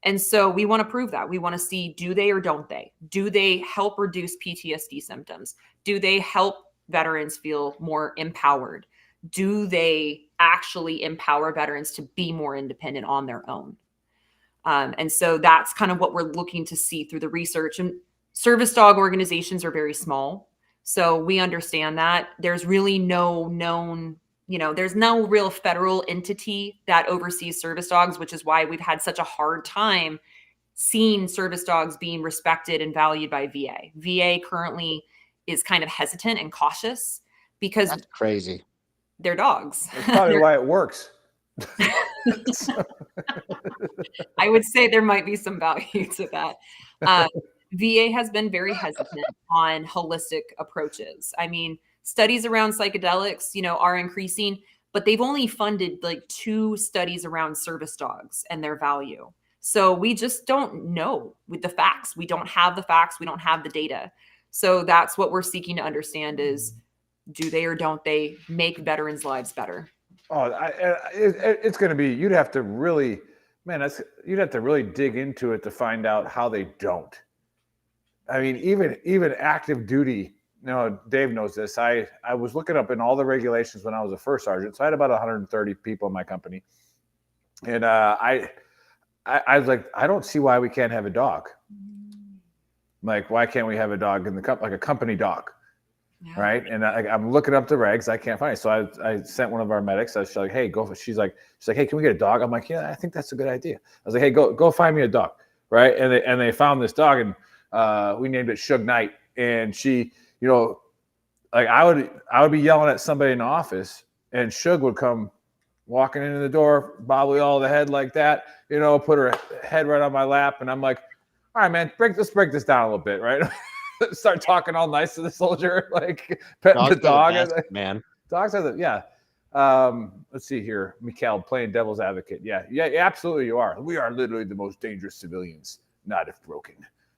And so we want to prove that. We want to see, do they or don't they? Do they help reduce PTSD symptoms? Do they help veterans feel more empowered? Do they actually empower veterans to be more independent on their own? And so that's kind of what we're looking to see through the research. And service dog organizations are very small. So we understand that there's really no known, there's no real federal entity that oversees service dogs, which is why we've had such a hard time seeing service dogs being respected and valued by VA. VA currently is kind of hesitant and cautious because that's crazy. They're dogs. That's probably why it works. I would say there might be some value to that. VA has been very hesitant on holistic approaches. I mean, studies around psychedelics, are increasing, but they've only funded like 2 studies around service dogs and their value. So we just don't know with the facts. We don't have the facts. We don't have the data. So that's what we're seeking to understand is, do they or don't they make veterans' lives better? Oh, it's going to be, you'd have to really dig into it to find out how they don't. I mean, even active duty, Dave knows this. I was looking up in all the regulations when I was a first sergeant. So I had about 130 people in my company. And I was like, I don't see why we can't have a dog. Like, why can't we have a dog in the like a company dog? Yeah. Right. And I'm looking up the regs. I can't find it. So I sent one of our medics. I was like, hey, go. She's like, hey, can we get a dog? I'm like, yeah, I think that's a good idea. I was like, hey, go find me a dog. Right. And they found this dog and we named it Suge Knight. And she, like I would be yelling at somebody in the office and Suge would come walking into the door, bobble all the head like that, put her head right on my lap. And I'm like, all right, man, let's break this down a little bit. Right. Start talking all nice to the soldier, like petting the dog. The best, man. Dogs are the, yeah. Let's see here. Mikhail playing devil's advocate. Yeah, absolutely you are. We are literally the most dangerous civilians, not if broken.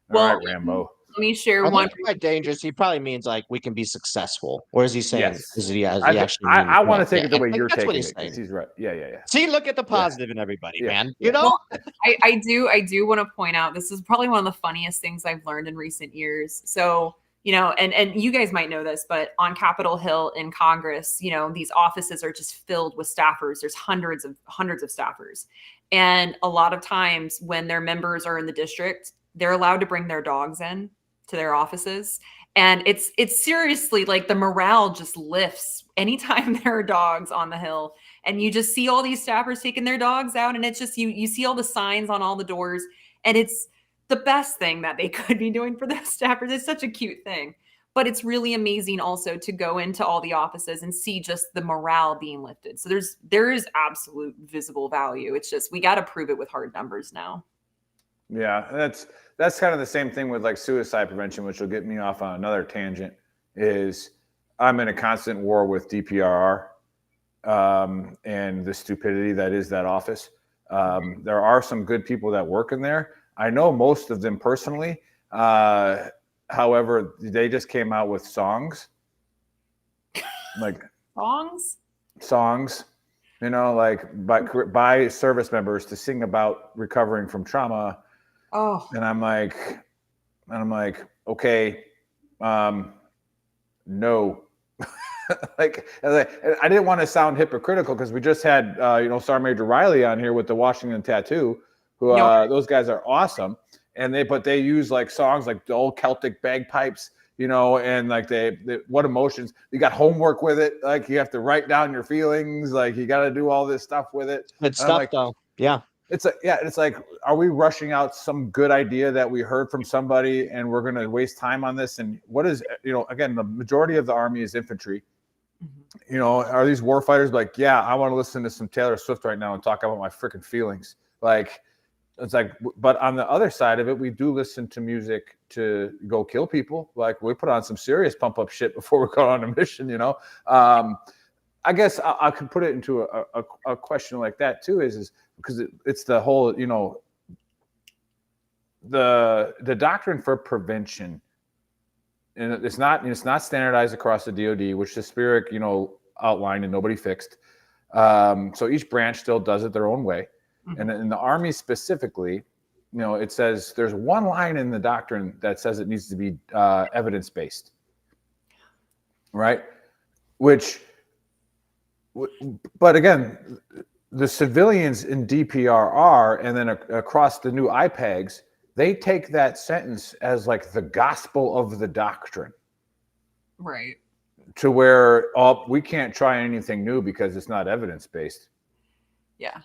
Well, All right, Rambo. let me share I one. think by dangerous, he probably means like we can be successful. Or is he saying? Yes. Is he, is I, he thi- actually mean? I want to take Yeah, it the I way think you're that's what taking he's it because saying. he's right. Yeah. See, look at the positive in everybody, Yeah, man. yeah. You know. Well, I do want to point out this is probably one of the funniest things I've learned in recent years. So, and you guys might know this, but on Capitol Hill in Congress, these offices are just filled with staffers. There's hundreds of staffers. And a lot of times when their members are in the district, they're allowed to bring their dogs in to their offices. And it's seriously like the morale just lifts anytime there are dogs on the Hill, and you just see all these staffers taking their dogs out, and it's just you see all the signs on all the doors, and it's the best thing that they could be doing for the staffers. It's such a cute thing, but it's really amazing also to go into all the offices and see just the morale being lifted. So there is absolute visible value. It's just we got to prove it with hard numbers now. Yeah, that's kind of the same thing with like suicide prevention, which will get me off on another tangent. Is I'm in a constant war with DPRR and the stupidity that is that office. There are some good people that work in there. I know most of them personally. However, they just came out with songs, like songs, like by service members to sing about recovering from trauma. Oh, And I'm like, okay, no. Like, I didn't want to sound hypocritical because we just had, Sergeant Major Riley on here with the Washington Tattoo, who those guys are awesome. And they use like songs like the old Celtic bagpipes, and like they what emotions. You got homework with it. Like you have to write down your feelings. Like you got to do all this stuff with it. Good stuff, though. Yeah. It's like, are we rushing out some good idea that we heard from somebody and we're going to waste time on this? And what is, again, the majority of the Army is infantry. Are these warfighters like, yeah, I want to listen to some Taylor Swift right now and talk about my freaking feelings. Like, it's like, but on the other side of it, we do listen to music to go kill people. Like we put on some serious pump up shit before we go on a mission, I guess I could put it into a question like that too, is because it's the whole, the doctrine for prevention, and it's not standardized across the DoD, which the Spirit, outlined and nobody fixed. So each branch still does it their own way. Mm-hmm. And in the Army specifically, it says there's one line in the doctrine that says it needs to be evidence-based, right? But again, the civilians in DPRR and then across the new IPEGs, they take that sentence as like the gospel of the doctrine. Right. To where we can't try anything new because it's not evidence-based. Yeah.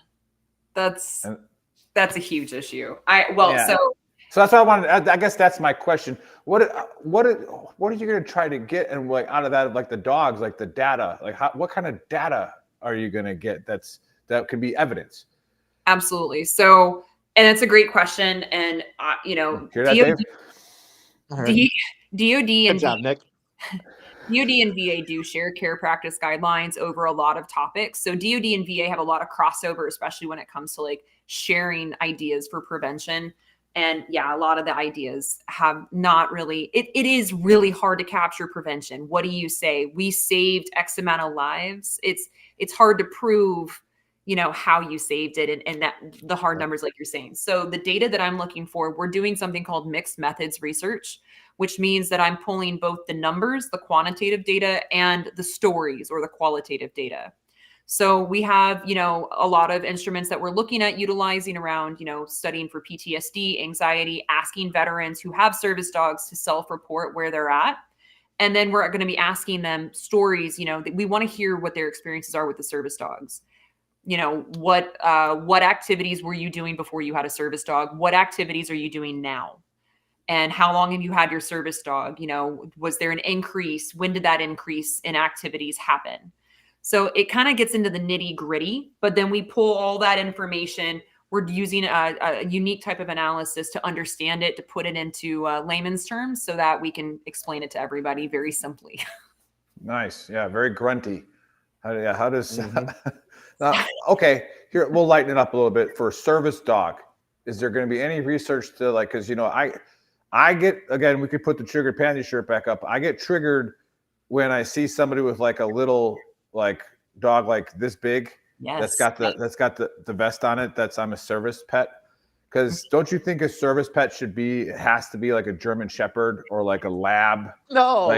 That's a huge issue. So that's what I wanted. I guess that's my question. What are you going to try to get and like out of that, like the dogs, like the data, like what kind of data are you going to get that can be evidence? Absolutely. So, and it's a great question. And Hear that, Dave? DoD and Good job, Nick. DoD and VA do share care practice guidelines over a lot of topics. So DoD and VA have a lot of crossover, especially when it comes to like sharing ideas for prevention. And yeah, a lot of the ideas have not really, it is really hard to capture prevention. What do you say? We saved X amount of lives. It's hard to prove, how you saved it and that the hard numbers, like you're saying. So the data that I'm looking for, we're doing something called mixed methods research, which means that I'm pulling both the numbers, the quantitative data, and the stories or the qualitative data. So we have, a lot of instruments that we're looking at utilizing around, studying for PTSD, anxiety, asking veterans who have service dogs to self-report where they're at. And then we're going to be asking them stories, we want to hear what their experiences are with the service dogs. What activities were you doing before you had a service dog? What activities are you doing now? And how long have you had your service dog? Was there an increase? When did that increase in activities happen? So it kind of gets into the nitty gritty, but then we pull all that information. We're using a unique type of analysis to understand it, to put it into layman's terms so that we can explain it to everybody very simply. Nice. Yeah. Very grunty. How does, okay, here, we'll lighten it up a little bit. For service dog, is there going to be any research to like, because, I get, again, we could put the triggered panty shirt back up. I get triggered when I see somebody with like a little like dog like this big that's got the vest on it. I'm a service pet. Because don't you think a service pet has to be like a German Shepherd or like a lab? No,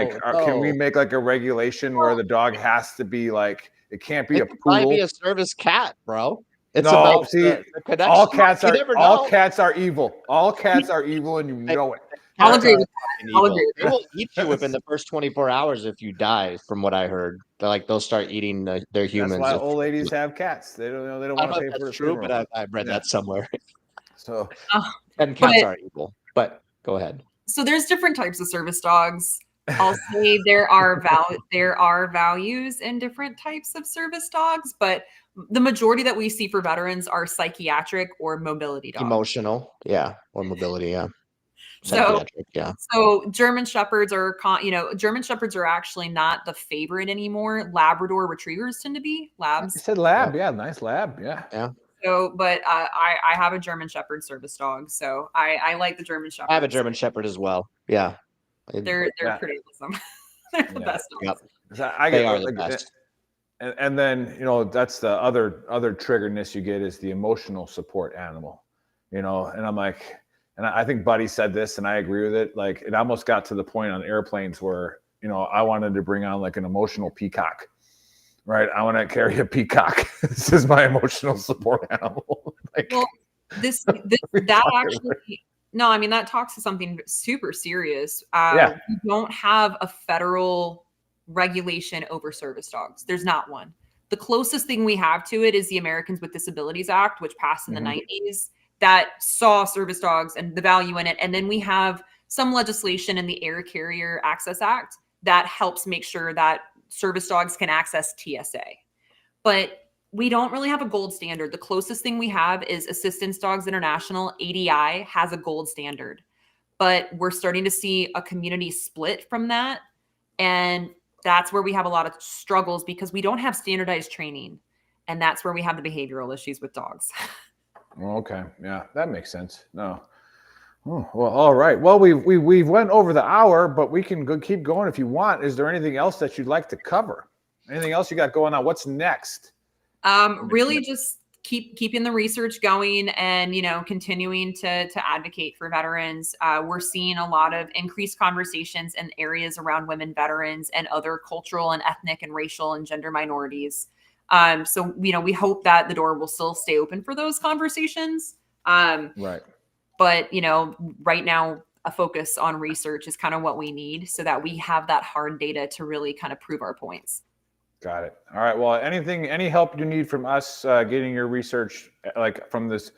Can we make like a regulation where the dog has to be like, it can't be it a could probably poodle? be a service cat, bro. It's No, about see, the connection. all cats You are never all know. cats are evil. All cats are evil, and you know it. I'll Cats agree are with fucking I'll evil. agree with They will eat you within the first 24 hours if you die, from what I heard. They'll start eating their humans. That's why if- old ladies have cats. They don't I want don't to know pay if for the that's true, funeral. but I read that somewhere. So, And cats But- are evil. But go ahead. So there's different types of service dogs. I'll say there are values in different types of service dogs, but the majority that we see for veterans are psychiatric or mobility dogs. Emotional, yeah, or mobility, yeah. So, Psychiatric, yeah. so German Shepherds German Shepherds are actually not the favorite anymore. Labrador Retrievers tend to be I labs. said lab, yeah, nice lab, yeah. So, but I have a German Shepherd service dog, so I like the German Shepherd. I have a German Shepherd as well. Yeah. They're Yeah. pretty awesome. They're the Yeah. best dogs. Yep. They are the best. And then, that's the other triggerness you get is the emotional support animal, and I'm like, and I think Buddy said this and I agree with it. Like, it almost got to the point on airplanes where, I wanted to bring on like an emotional peacock, right? I want to carry a peacock. This is my emotional support animal. Like, Well, that actually, no, I mean, that talks to something super serious. Yeah. We don't have a federal regulation over service dogs. There's not one. The closest thing we have to it is the Americans with Disabilities Act, which passed in the 90s, that saw service dogs and the value in it. And then we have some legislation in the Air Carrier Access Act that helps make sure that service dogs can access TSA. But we don't really have a gold standard. The closest thing we have is Assistance Dogs International. ADI has a gold standard, but we're starting to see a community split from that. And that's where we have a lot of struggles because we don't have standardized training. And that's where we have the behavioral issues with dogs. Okay. Yeah, that makes sense. No. Oh, well, all right. Well, we've went over the hour, but we can keep going if you want. Is there anything else that you'd like to cover? Anything else you got going on? What's next? Really just keeping the research going and, continuing to advocate for veterans. We're seeing a lot of increased conversations in areas around women veterans and other cultural and ethnic and racial and gender minorities. So, we hope that the door will still stay open for those conversations. Right. But, right now, a focus on research is kind of what we need so that we have that hard data to really kind of prove our points. Got it. All right. Well, any help you need from us getting your research, like from this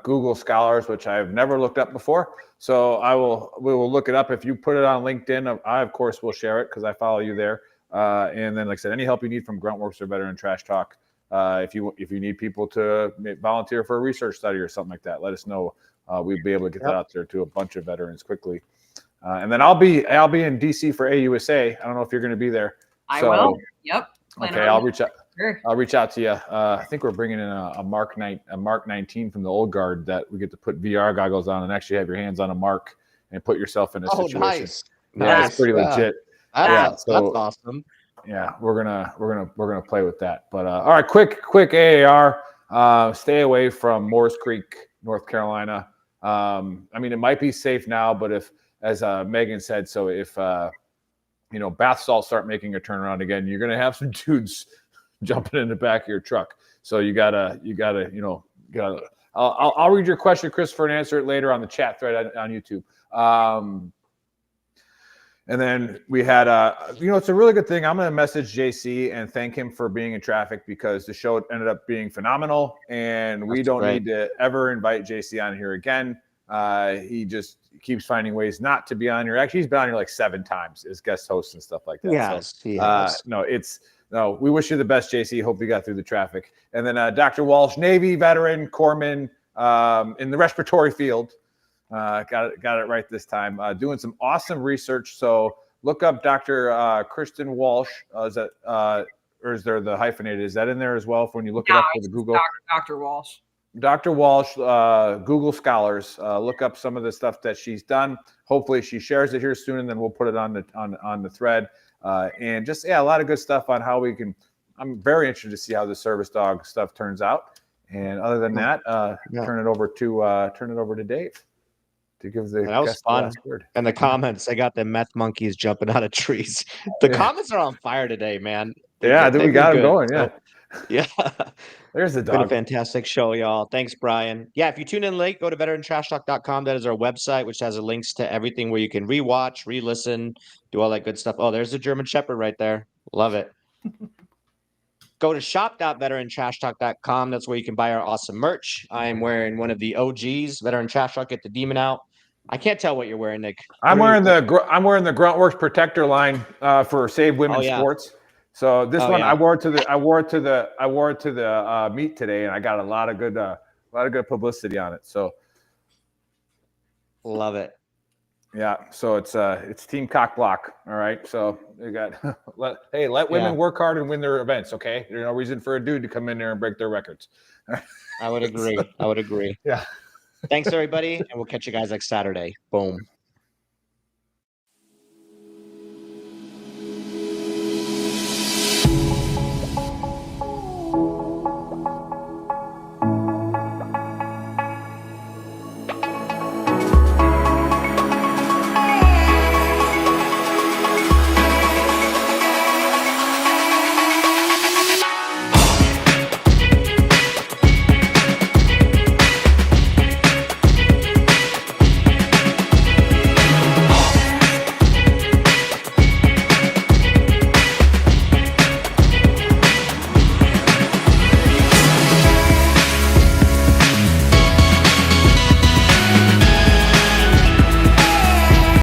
Google Scholars, which I've never looked up before. So we will look it up. If you put it on LinkedIn, I of course will share it because I follow you there. And then, like I said, any help you need from Gruntworks or Veteran Trash Talk, if you need people to volunteer for a research study or something like that, let us know. We'd be able to get that out there to a bunch of veterans quickly. And then I'll be in DC for AUSA. I don't know if you're going to be there. I will. Yep. Okay, I'll reach out. Sure. I'll reach out to you. I think we're bringing in a Mark 19 from the old guard that we get to put VR goggles on and actually have your hands on a Mark and put yourself in a situation. Nice. Yeah, it's pretty legit. That's awesome. Yeah, we're gonna play with that. But all right, quick AAR. Stay away from Moores Creek, North Carolina. I mean, it might be safe now, but if, as Megan said, so if bath salts start making a turnaround again, you're going to have some dudes jumping in the back of your truck. So you gotta, I'll read your question, Christopher, and answer it later on the chat thread on YouTube. And then we had, it's a really good thing. I'm going to message JC and thank him for being in traffic because the show ended up being phenomenal. And we don't need to ever invite JC on here again. He just keeps finding ways not to be on here. Actually, he's been on here like 7 times as guest host and stuff like that. Yes, so, he has. We wish you the best, JC. Hope you got through the traffic. And then Dr. Walsh, Navy veteran, corpsman in the respiratory field. Got it right this time. Doing some awesome research. So look up Dr. Kristen Walsh. Is that or is there the hyphenated? Is that in there as well? When you look it up with the Google, Dr. Walsh. Dr. Walsh, Google Scholars, look up some of the stuff that she's done. Hopefully she shares it here soon, and then we'll put it on the thread. And just, a lot of good stuff on how we can. I'm very interested to see how the service dog stuff turns out. And other than that, turn it over to Dave to give the that was fun. last word. And the comments, I got the meth monkeys jumping out of trees. The comments are on fire today, man. Yeah, They've we got been them good. going. Yeah. Yeah. There's the Been a dog. fantastic show, y'all. Thanks, Brian. Yeah, if you tune in late, go to VeteranTrashTalk.com. That is our website, which has links to everything where you can rewatch, re-listen, do all that good stuff. Oh, there's the German Shepherd right there. Love it. Go to shop.veterantrashtalk.com. That's where you can buy our awesome merch. I'm wearing one of the OGs, Veteran Trash Talk. Get the demon out. I can't tell what you're wearing, Nick. I'm wearing the Gruntworks Protector line for Save Women's Sports. So this one I wore it to the meet today, and I got a lot of good publicity on it. So love it. Yeah, so it's Team Cock Block. All right, so they got let women work hard and win their events. Okay, there's no reason for a dude to come in there and break their records. I would agree. I would agree. Yeah. Thanks, everybody, and we'll catch you guys next Saturday. Boom.